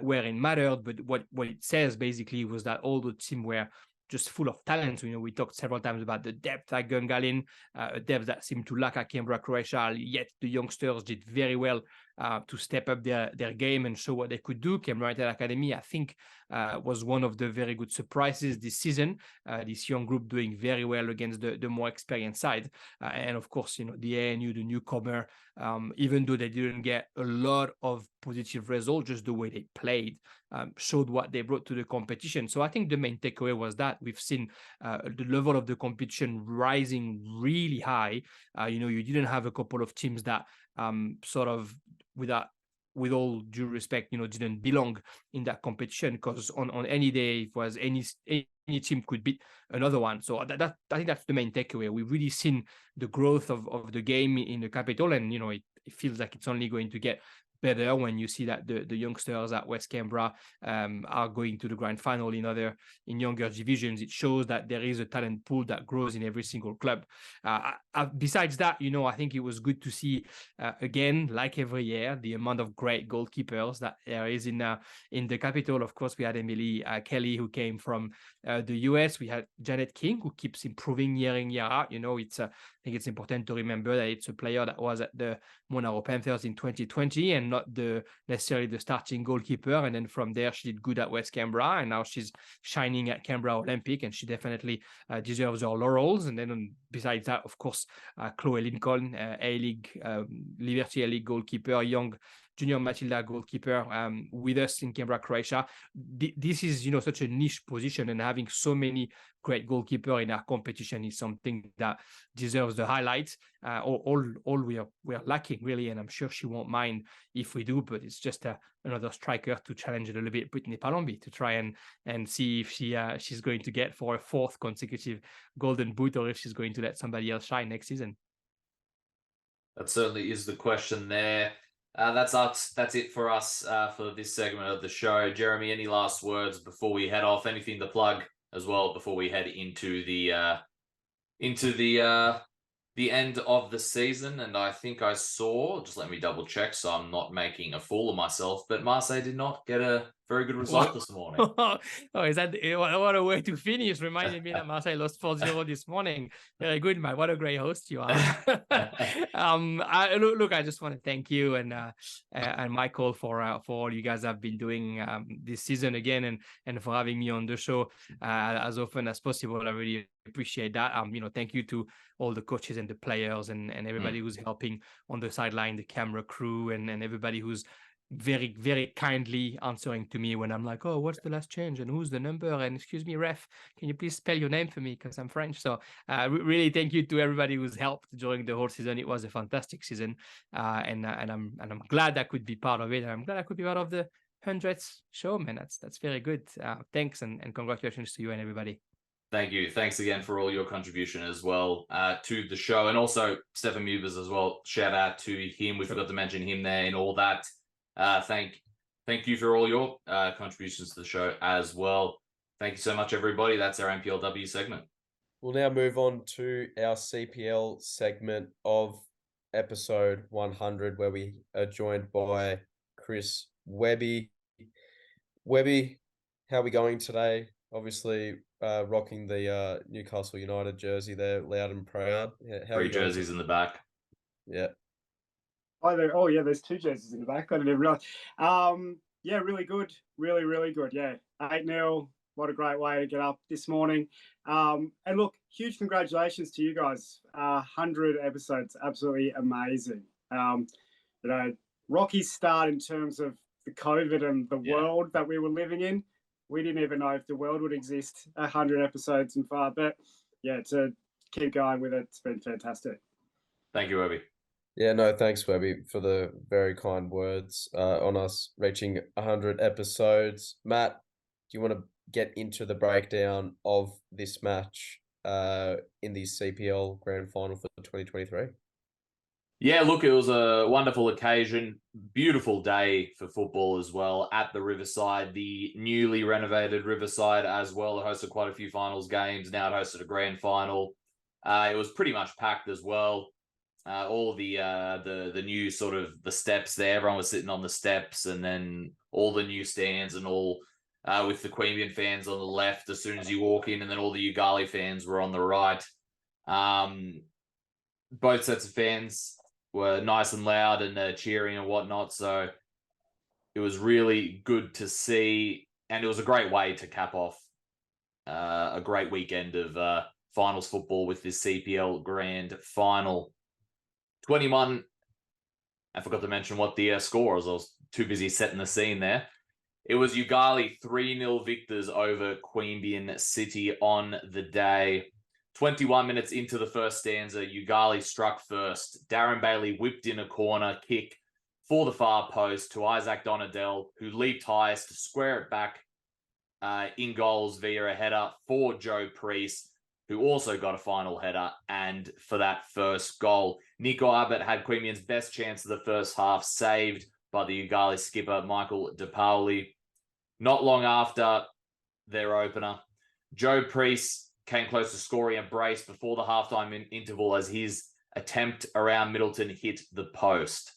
where it mattered. But what it says basically was that all the teams were just full of talent. We talked several times about the depth at Gungalin, a depth that seemed to lack at Canberra, Croatia, yet the youngsters did very well to step up their game and show what they could do. Canberra United Academy, I think, was one of the very good surprises this season. This young group doing very well against the more experienced side. And of course, the ANU, the newcomer, even though they didn't get a lot of positive results, just the way they played showed what they brought to the competition. So I think the main takeaway was that we've seen the level of the competition rising really high. You didn't have a couple of teams that sort of, with all due respect, didn't belong in that competition, because on any day, it was any team could beat another one. So I think that's the main takeaway. We've really seen the growth of the game in the capital, and it feels like it's only going to get better when you see that the youngsters at West Canberra are going to the grand final in younger divisions. It shows that there is a talent pool that grows in every single club. Besides that, I think it was good to see again, like every year, the amount of great goalkeepers that there is in the capital. Of course, we had Emily Kelly, who came from the US. We had Janet King, who keeps improving year in, year out. I think it's important to remember that it's a player that was at the Monaro Panthers in 2020 and not necessarily the starting goalkeeper. And then from there, she did good at West Canberra, and now she's shining at Canberra Olympic, and she definitely deserves her laurels. And then besides that, of course, Chloe Lincoln, A-League, Liberty A-League goalkeeper, young junior Matilda goalkeeper with us in Canberra, Croatia. This is, such a niche position, and having so many great goalkeeper in our competition is something that deserves the highlight. All we are lacking, really, and I'm sure she won't mind if we do, but it's just another striker to challenge a little bit Brittany Palombi to try and see if she's going to get for a fourth consecutive golden boot, or if she's going to let somebody else shine next season. That certainly is the question there. That's us. That's it for us for this segment of the show. Jeremy, any last words before we head off? Anything to plug as well before we head into the end of the season? And I think I saw, just let me double check so I'm not making a fool of myself, but Marseille did not get a very good result this morning. Oh, is that what a way to finish? Reminded me that Marseille lost 4-0 this morning. Very good, man. What a great host you are. I just want to thank you and Michael for all you guys have been doing this season again, and for having me on the show as often as possible. I really appreciate that. Thank you to all the coaches and the players and everybody who's helping on the sideline, the camera crew, and everybody who's very, very kindly answering to me when I'm like, oh, what's the last change and who's the number? And excuse me, ref, can you please spell your name for me because I'm French? So really thank you to everybody who's helped during the whole season. It was a fantastic season, and I'm glad I could be part of it. I'm glad I could be part of the 100th show, man. That's very good. Thanks and congratulations to you and everybody. Thank you. Thanks again for all your contribution as well to the show, and also Stefan Mubers as well. Shout out to him. We forgot to mention him there and all that. Thank you for all your contributions to the show as well. Thank you so much, everybody. That's our NPLW segment. We'll now move on to our CPL segment of episode 100, where we are joined by Chris Webby. Webby, how are we going today? Obviously, rocking the Newcastle United jersey there, loud and proud. How Three jerseys in the back. Yeah. Oh, there's two jerseys in the back. I didn't even realize. Yeah, really good. Really, really good. Yeah, 8-0. What a great way to get up this morning. And look, huge congratulations to you guys. 100 episodes, absolutely amazing. Rocky's start in terms of the COVID and the world that we were living in. We didn't even know if the world would exist 100 episodes and far. But yeah, to keep going with it, it's been fantastic. Thank you, Webby. Yeah, no, thanks, Webby, for the very kind words on us reaching 100 episodes. Matt, do you want to get into the breakdown of this match in the CPL Grand Final for 2023? Yeah, look, it was a wonderful occasion. Beautiful day for football as well at the Riverside, the newly renovated Riverside as well. It hosted quite a few finals games. Now it hosted a grand final. It was pretty much packed as well. All the new sort of the steps there, everyone was sitting on the steps, and then all the new stands and all with the Queanbeyan fans on the left as soon as you walk in, and then all the Ugali fans were on the right. Both sets of fans were nice and loud and cheering and whatnot, so it was really good to see, and it was a great way to cap off a great weekend of finals football with this CPL Grand Final. 21, I forgot to mention what the score was. I was too busy setting the scene there. It was Ugali 3-0 victors over Queanbeyan City on the day. 21 minutes into the first stanza, Ugali struck first. Darren Bailey whipped in a corner kick for the far post to Isaac Donadell, who leaped highest to square it back in goals via a header for Joe Priest, who also got a final header, and for that first goal. Nico Abbott had Queanbeyan's best chance of the first half, saved by the Ugali skipper, Michael DePaoli. Not long after their opener, Joe Priest came close to scoring a brace before the halftime interval as his attempt around Middleton hit the post.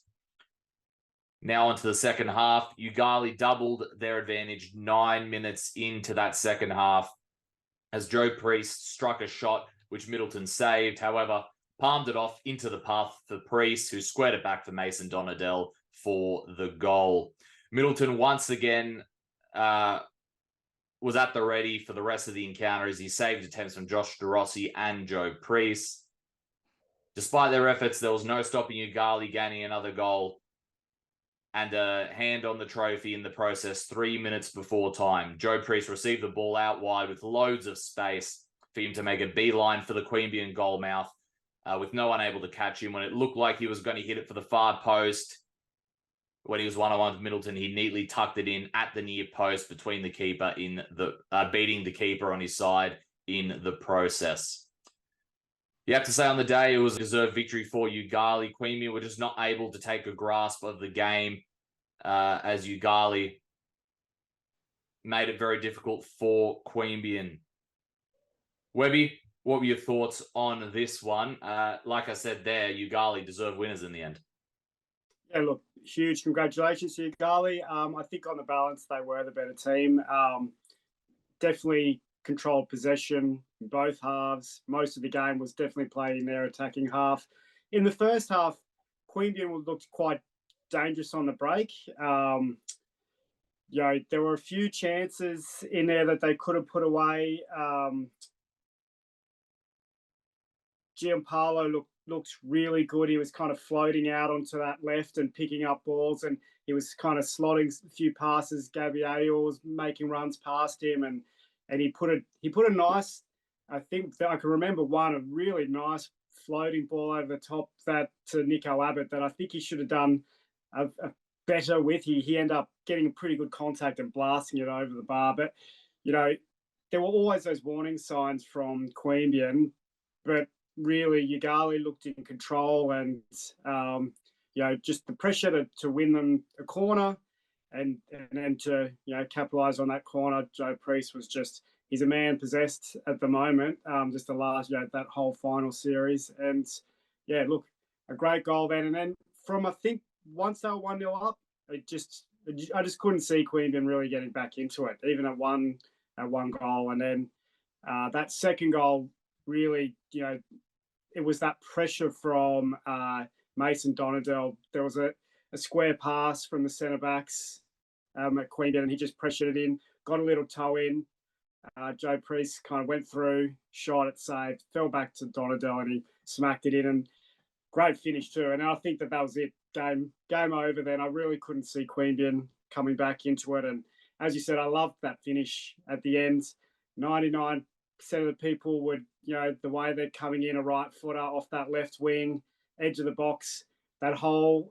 Now onto the second half. Ugali doubled their advantage 9 minutes into that second half as Joe Priest struck a shot which Middleton saved. However, palmed it off into the path for Priest, who squared it back for Mason Donadell for the goal. Middleton once again was at the ready for the rest of the encounter as he saved attempts from Josh DeRossi and Joe Priest. Despite their efforts, there was no stopping Ugali gaining another goal and a hand on the trophy in the process 3 minutes before time. Joe Priest received the ball out wide with loads of space for him to make a beeline for the Queanbeyan goal mouth, with no one able to catch him. When it looked like he was going to hit it for the far post, when he was one-on-one with Middleton, he neatly tucked it in at the near post between the keeper in the beating the keeper on his side in the process. You have to say on the day it was a deserved victory for Ugali. Queanbeyan were just not able to take a grasp of the game as Ugali made it very difficult for Queanbeyan. Webby, what were your thoughts on this one? Like I said there, Ugali deserved winners in the end. Yeah, look, huge congratulations to Ugali. I think on the balance, they were the better team. Definitely controlled possession in both halves. Most of the game was definitely played in their attacking half. In the first half, Queanbeyan looked quite dangerous on the break. There were a few chances in there that they could have put away. Gianpaolo looked really good. He was kind of floating out onto that left and picking up balls, and he was kind of slotting a few passes. Gabriel was making runs past him, and he put a nice, I think I can remember one, a really nice floating ball over the top that to Nico Abbott that I think he should have done a better with. He ended up getting a pretty good contact and blasting it over the bar. But, there were always those warning signs from Queanbeyan, but really Ugali looked in control and, just the pressure to win them a corner and then to, capitalise on that corner. Joe Priest was he's a man possessed at the moment, just the last, that whole final series. And, look, a great goal then. And then from, I think, once they were 1-0 up, I just couldn't see Queanbeyan really getting back into it, even at one goal. And then that second goal really, it was that pressure from Mason Donadell. There was a square pass from the centre backs at Queanbeyan, and he just pressured it in, got a little toe in. Joe Priest kind of went through, shot it, saved, fell back to Donadell, and he smacked it in. And great finish too. And I think that was it. Game over then. I really couldn't see Queanbeyan coming back into it. And as you said, I loved that finish at the end. 99% of the people would, the way they're coming in a right footer off that left wing, edge of the box, that whole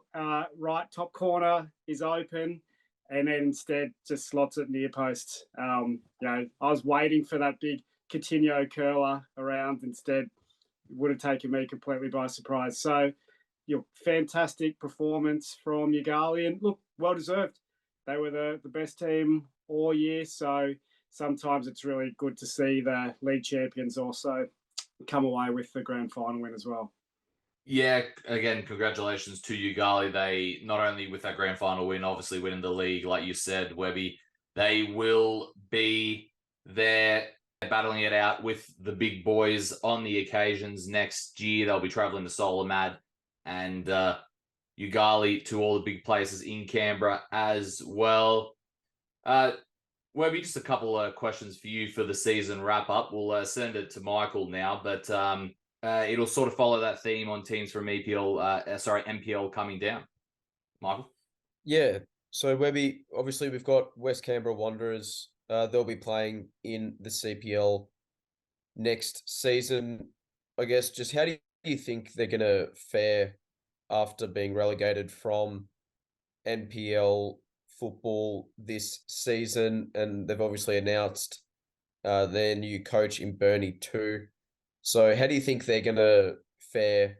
right top corner is open, and then instead just slots it near post. I was waiting for that big Coutinho curler around. Instead, it would have taken me completely by surprise. So, fantastic performance from Ugali, and look, well deserved. They were the best team all year, so sometimes it's really good to see the league champions also come away with the grand final win as well. Yeah, again, congratulations to Ugali. They not only with that grand final win, obviously winning the league, like you said, Webby, they will be there battling it out with the big boys on the occasions next year. They'll be traveling to Solomad and Ugali to all the big places in Canberra as well. Webby, just a couple of questions for you for the season wrap up. We'll send it to Michael now, but it'll sort of follow that theme on teams from NPL coming down. Michael? Yeah. So Webby, obviously we've got West Canberra Wanderers. They'll be playing in the CPL next season. I guess just how do you think they're going to fare after being relegated from NPL football this season? And they've obviously announced their new coach in Bernie too. So how do you think they're going to fare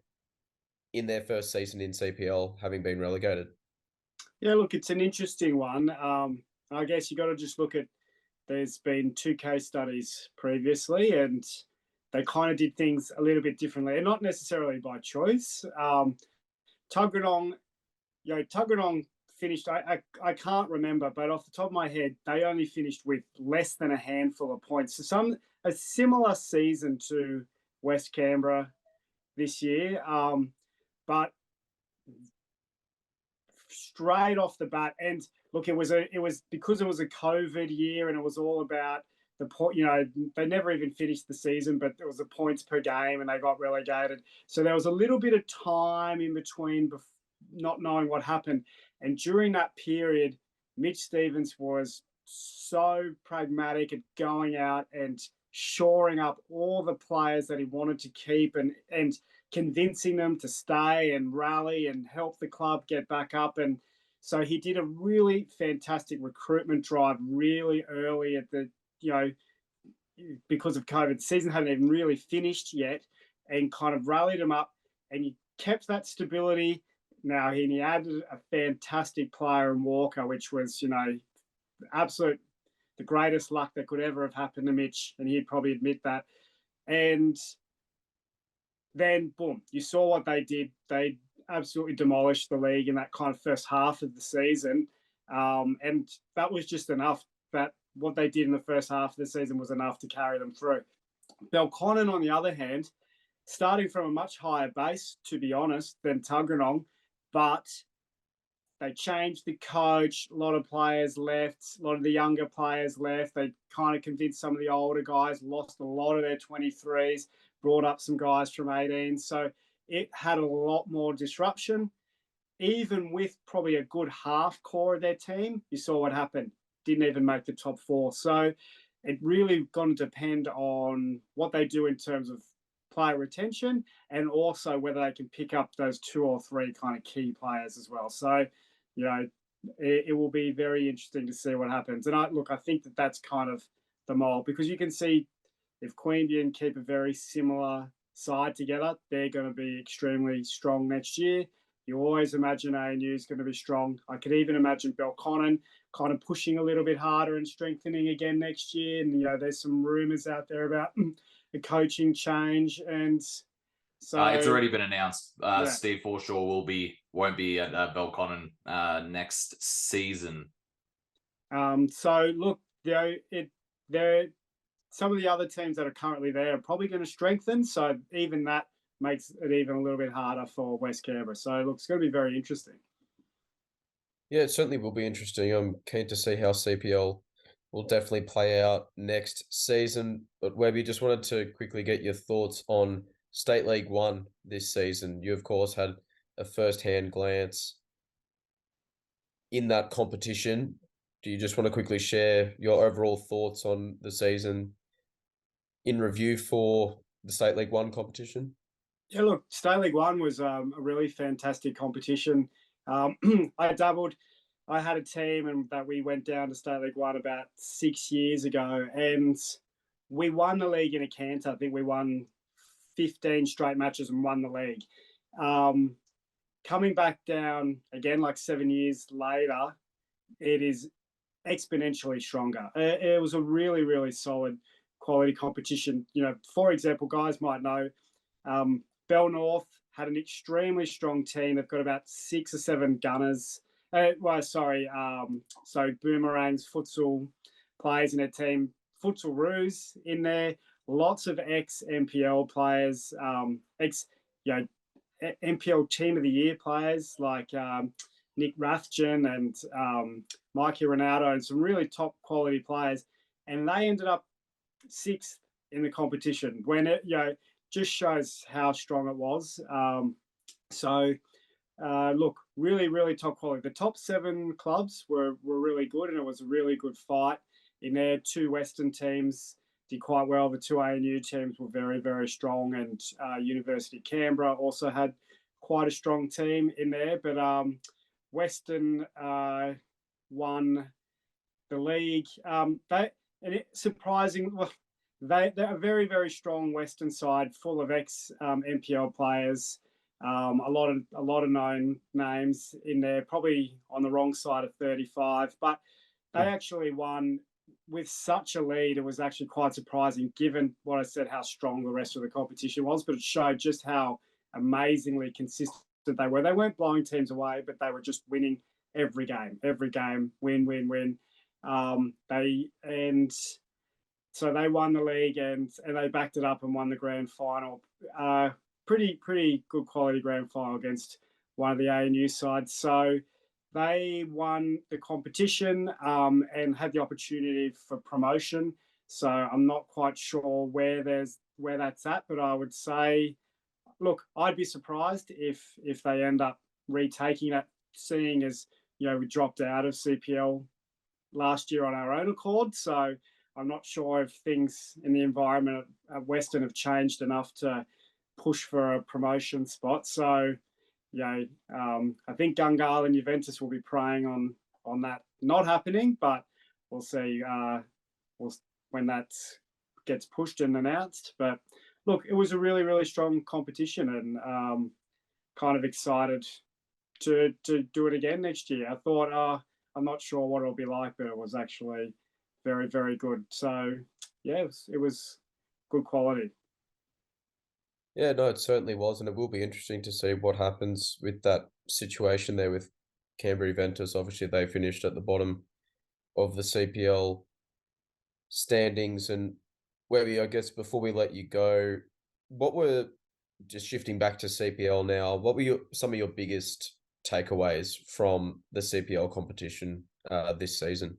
in their first season in CPL, having been relegated? Yeah, look, it's an interesting one. I guess you got to just look at. There's been 2 case studies previously, and they kind of did things a little bit differently, and not necessarily by choice. Tuggeranong, Tuggeranong finished. I can't remember, but off the top of my head, they only finished with less than a handful of points. So a similar season to West Canberra this year, but straight off the bat. And look, it was because it was a COVID year, and it was all about the point. They never even finished the season, but there was a points per game, and they got relegated. So there was a little bit of time in between, not knowing what happened. And during that period, Mitch Stevens was so pragmatic at going out and shoring up all the players that he wanted to keep, and convincing them to stay and rally and help the club get back up. And so he did a really fantastic recruitment drive really early at the, because of COVID. The season hadn't even really finished yet, and kind of rallied them up, and he kept that stability. Now he added a fantastic player in Walker, which was, the greatest luck that could ever have happened to Mitch, and he'd probably admit that. And then, boom, you saw what they did. They absolutely demolished the league in that kind of first half of the season. And that was just enough. That what they did in the first half of the season was enough to carry them through. Belconnen, on the other hand, starting from a much higher base, to be honest, than Tuggeranong, but they changed the coach. A lot of players left. A lot of the younger players left. They kind of convinced some of the older guys, lost a lot of their 23s, brought up some guys from 18. So it had a lot more disruption. Even with probably a good half core of their team, you saw what happened. Didn't even make the top 4. So it really going to depend on what they do in terms of player retention, and also whether they can pick up those 2 or 3 kind of key players as well. So, it will be very interesting to see what happens. And I think that's kind of the mold, because you can see if Queanbeyan keep a very similar side together, they're going to be extremely strong next year. You always imagine ANU is going to be strong. I could even imagine Belconnen kind of pushing a little bit harder and strengthening again next year. And, there's some rumours out there about a coaching change. And so it's already been announced. Yeah. Steve Forshaw won't be at Belconnen next season. So look, some of the other teams that are currently there are probably going to strengthen. So even that makes it even a little bit harder for West Canberra. So look, it's going to be very interesting. Yeah, it certainly will be interesting. I'm keen to see how CPL will definitely play out next season. But Webby, just wanted to quickly get your thoughts on State League 1 this season. You, of course, had a first-hand glance in that competition. Do you just want to quickly share your overall thoughts on the season in review for the State League 1 competition? Yeah, look, State League 1 was a really fantastic competition. I dabbled. I had a team and that we went down to State League 1 about 6 years ago, and we won the league in a canter. I think we won 15 straight matches and won the league. Coming back down again, like 7 years later, it is exponentially stronger. It was a really, really solid quality competition. For example, guys might know, Bell North had an extremely strong team. They've got about 6 or 7 gunners. So Boomerangs, futsal players in their team, futsal roos in there, lots of ex-NPL players, NPL Team of the Year players like Nick Rathjen and Mikey Ronaldo, and some really top quality players. And they ended up 6th in the competition when it, just shows how strong it was. Look, really, really top quality. The top 7 clubs were really good, and it was a really good fight in there. 2 Western teams did quite well. The 2 ANU teams were very, very strong, and University of Canberra also had quite a strong team in there. But Western won the league. They're a very, very strong Western side, full of ex-NPL players. A lot of known names in there, probably on the wrong side of 35, but they actually won with such a lead. It was actually quite surprising, given what I said, how strong the rest of the competition was. But it showed just how amazingly consistent they were. They weren't blowing teams away, but they were just winning every game, win, win, win. So they won the league and they backed it up and won the grand final. Pretty good quality grand final against one of the ANU sides. So they won the competition and had the opportunity for promotion. So I'm not quite sure where that's at, but I would say, look, I'd be surprised if they end up retaking that, seeing as, you know, we dropped out of CPL last year on our own accord. So I'm not sure if things in the environment at Western have changed enough to push for a promotion spot. So, you know, I think Gungal and Juventus will be preying on that not happening, but we'll see when that gets pushed and announced. But look, it was a really, really strong competition, and kind of excited to do it again next year. I thought, I'm not sure what it'll be like, but it was actually very, very good. So yeah, it was good quality. Yeah, no, it certainly was, and it will be interesting to see what happens with that situation there with Canberra Juventus. Obviously, they finished at the bottom of the CPL standings. And Webby, I guess before we let you go, just shifting back to CPL now, what were some of your biggest takeaways from the CPL competition this season?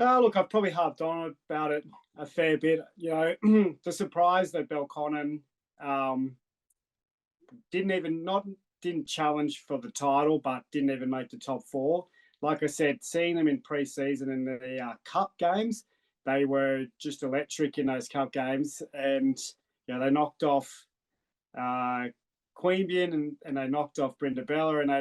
Look, I've probably harped on about it a fair bit. You know, the surprise that Belconnen didn't challenge for the title, but didn't even make the top four. Like I said, seeing them in pre-season in the cup games, they were just electric in those cup games, and you know, they knocked off Queanbeyan and they knocked off Brindabella, and they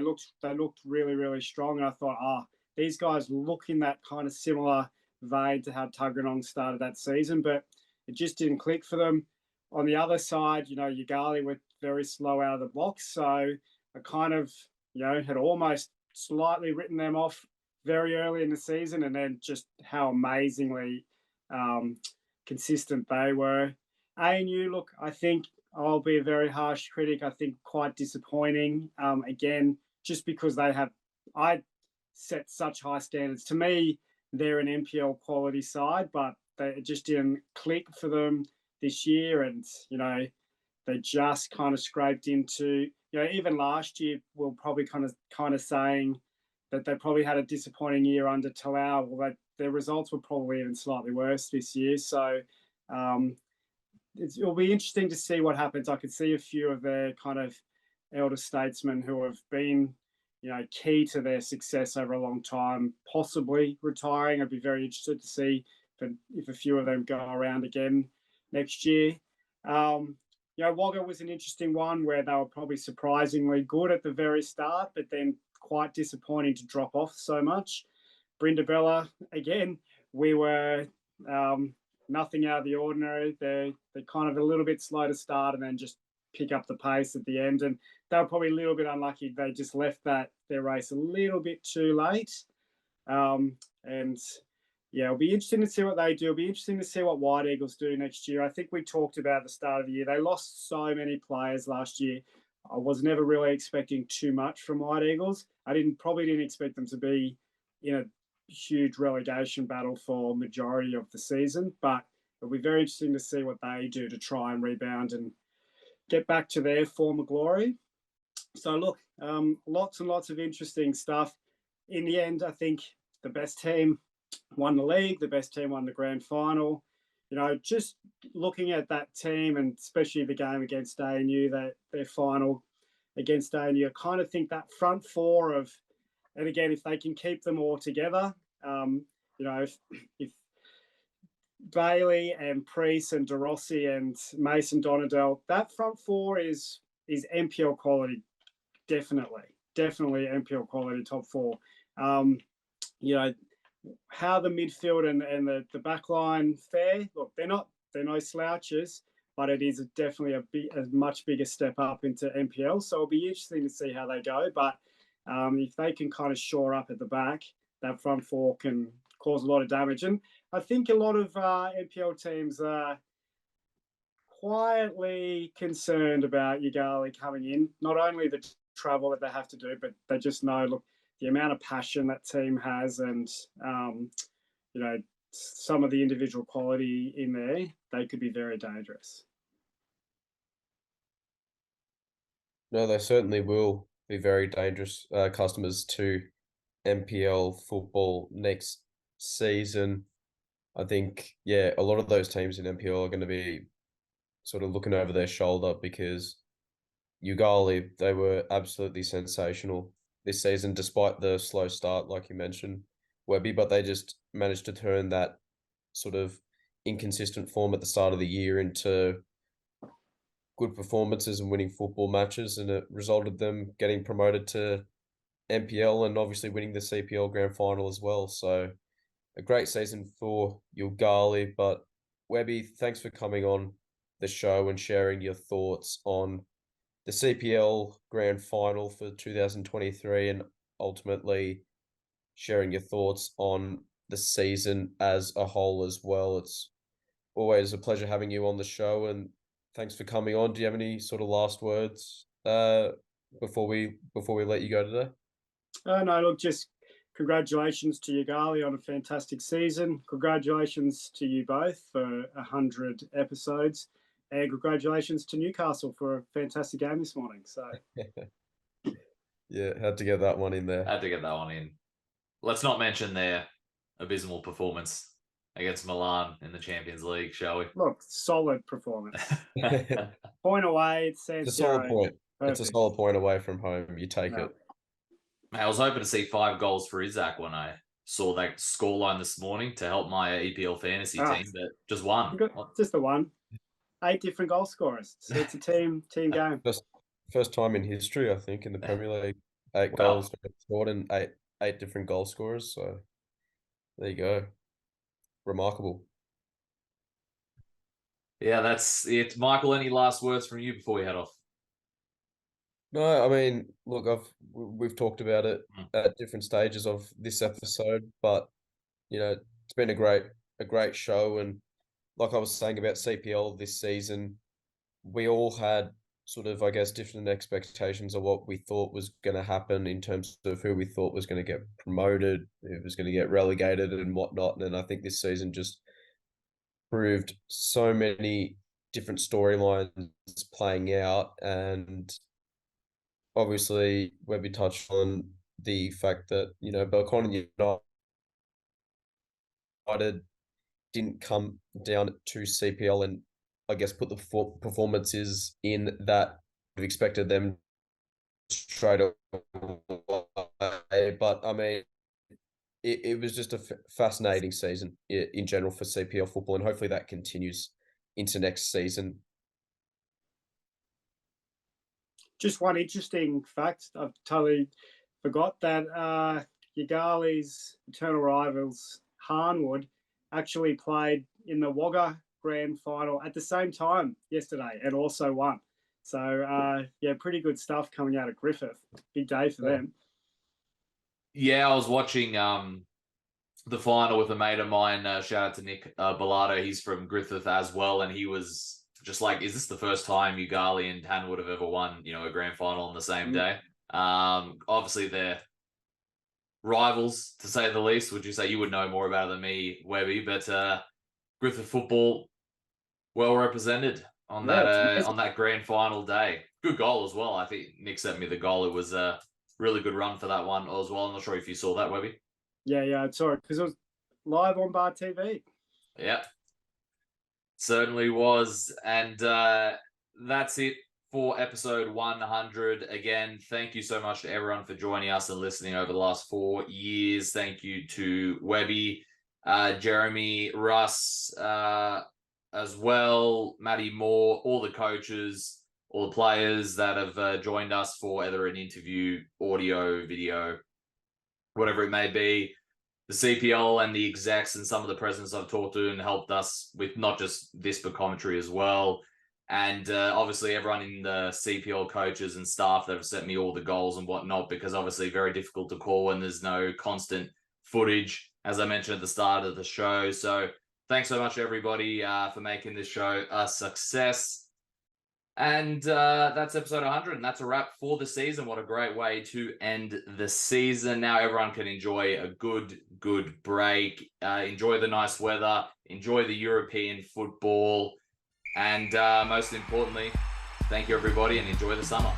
looked really, really strong. And I thought, these guys look in that kind of similar vein to how Tuggeranong started that season, but it just didn't click for them. On the other side, you know, Ugali were very slow out of the blocks, so I kind of, you know, had almost slightly written them off very early in the season, and then just how amazingly consistent they were. ANU, look, I think I'll be a very harsh critic. I think quite disappointing. Again, just because I set such high standards. To me, they're an NPL quality side, but it just didn't click for them this year. And, you know, they just kind of scraped into, you know, even last year, we're probably kind of saying that they probably had a disappointing year under Talau. Well, their results were probably even slightly worse this year. So it'll be interesting to see what happens. I could see a few of their kind of elder statesmen who have been, you know, key to their success over a long time, possibly retiring. I'd be very interested to see if a few of them go around again next year. You know, Wagga was an interesting one where they were probably surprisingly good at the very start, but then quite disappointing to drop off so much. Brindabella, again, we were nothing out of the ordinary. They're kind of a little bit slow to start and then just pick up the pace at the end. And they were probably a little bit unlucky. They just left their race a little bit too late. And yeah, it'll be interesting to see what they do. It'll be interesting to see what White Eagles do next year. I think we talked about at the start of the year. They lost so many players last year. I was never really expecting too much from White Eagles. I probably didn't expect them to be in a huge relegation battle for majority of the season, but it'll be very interesting to see what they do to try and rebound and get back to their former glory. So look, lots and lots of interesting stuff. In the end, I think the best team won the league, the best team won the grand final. You know, just looking at that team, and especially the game against ANU, their final against ANU, I kind of think that front four of, and again, if they can keep them all together, you know, if Bailey and Priest and DeRossi and Mason Donadell, that front four is NPL quality, definitely NPL quality, top four. You know, how the midfield and the back line fare, look, they're no slouches, but it is definitely a much bigger step up into NPL. So it'll be interesting to see how they go. But if they can kind of shore up at the back, that front four can cause a lot of damage. And I think a lot of NPL teams are quietly concerned about Ugali coming in. Not only the travel that they have to do, but they just know, look, the amount of passion that team has, and some of the individual quality in there, they could be very dangerous. No, they certainly will be very dangerous customers to NPL football next season. I think, a lot of those teams in NPL are going to be sort of looking over their shoulder, because Ugali, they were absolutely sensational this season, despite the slow start, like you mentioned, Webby, but they just managed to turn that sort of inconsistent form at the start of the year into good performances and winning football matches, and it resulted them getting promoted to NPL and obviously winning the CPL grand final as well. So a great season for Ugali. But Webby, thanks for coming on the show and sharing your thoughts on the CPL grand final for 2023, and ultimately sharing your thoughts on the season as a whole as well. It's always a pleasure having you on the show, and thanks for coming on. Do you have any sort of last words before we let you go today? No, look, just congratulations to Ugali on a fantastic season. Congratulations to you both for 100 episodes. And congratulations to Newcastle for a fantastic game this morning. So, yeah, had to get that one in there. Had to get that one in. Let's not mention their abysmal performance against Milan in the Champions League, shall we? Look, solid performance. Point away, it's a solid point. Perfect. It's a solid point away from home. You take it. I was hoping to see 5 goals for Isaac when I saw that scoreline this morning to help my EPL fantasy team, but just one. Just the one. 8 different goal scorers. So it's a team game. First time in history, I think, in the Premier League. 8 goals scored and eight different goal scorers. So there you go. Remarkable. Yeah, that's it. Michael, any last words from you before we head off? No, I mean, look, we've talked about it at different stages of this episode, but it's been a great show, and like I was saying about CPL this season, we all had sort of, I guess, different expectations of what we thought was going to happen in terms of who we thought was going to get promoted, who was going to get relegated and whatnot. And I think this season just proved so many different storylines playing out. And obviously, Webby touched on the fact that, Belconnen United didn't come down to CPL and, I guess, put the performances in that we expected them straight away. But, I mean, it was just a fascinating season in general for CPL football, and hopefully that continues into next season. Just one interesting fact, I've totally forgot that Ugali's eternal rivals, Harnwood, actually played in the Wagga grand final at the same time yesterday and also won. So, pretty good stuff coming out of Griffith. Big day for them. Yeah, I was watching the final with a mate of mine. Shout out to Nick Bellato. He's from Griffith as well, and he was just like, is this the first time Ugali and Tanwood have ever won, a grand final on the same day? Obviously, they're rivals, to say the least. Would you say? You would know more about it than me, Webby, but Griffith football well represented on that grand final day. Good goal as well. I think Nick sent me the goal. It was a really good run for that one as well. I'm not sure if you saw that, Webby. Yeah, I saw it because it was live on Bar TV. Yeah, certainly was. And that's it for episode 100. Again, thank you so much to everyone for joining us and listening over the last 4 years. Thank you to Webby, Jeremy, Russ, as well, Matty Moore, all the coaches, all the players that have joined us for either an interview, audio, video, whatever it may be. The CPL and the execs and some of the presidents I've talked to and helped us with not just this, but commentary as well. And obviously everyone in the CPL coaches and staff that have sent me all the goals and whatnot, because obviously very difficult to call when there's no constant footage, as I mentioned at the start of the show. So thanks so much, everybody, for making this show a success. And that's episode 100, and that's a wrap for the season. What a great way to end the season. Now everyone can enjoy a good break, enjoy the nice weather, enjoy the European football, and most importantly, thank you, everybody, and enjoy the summer.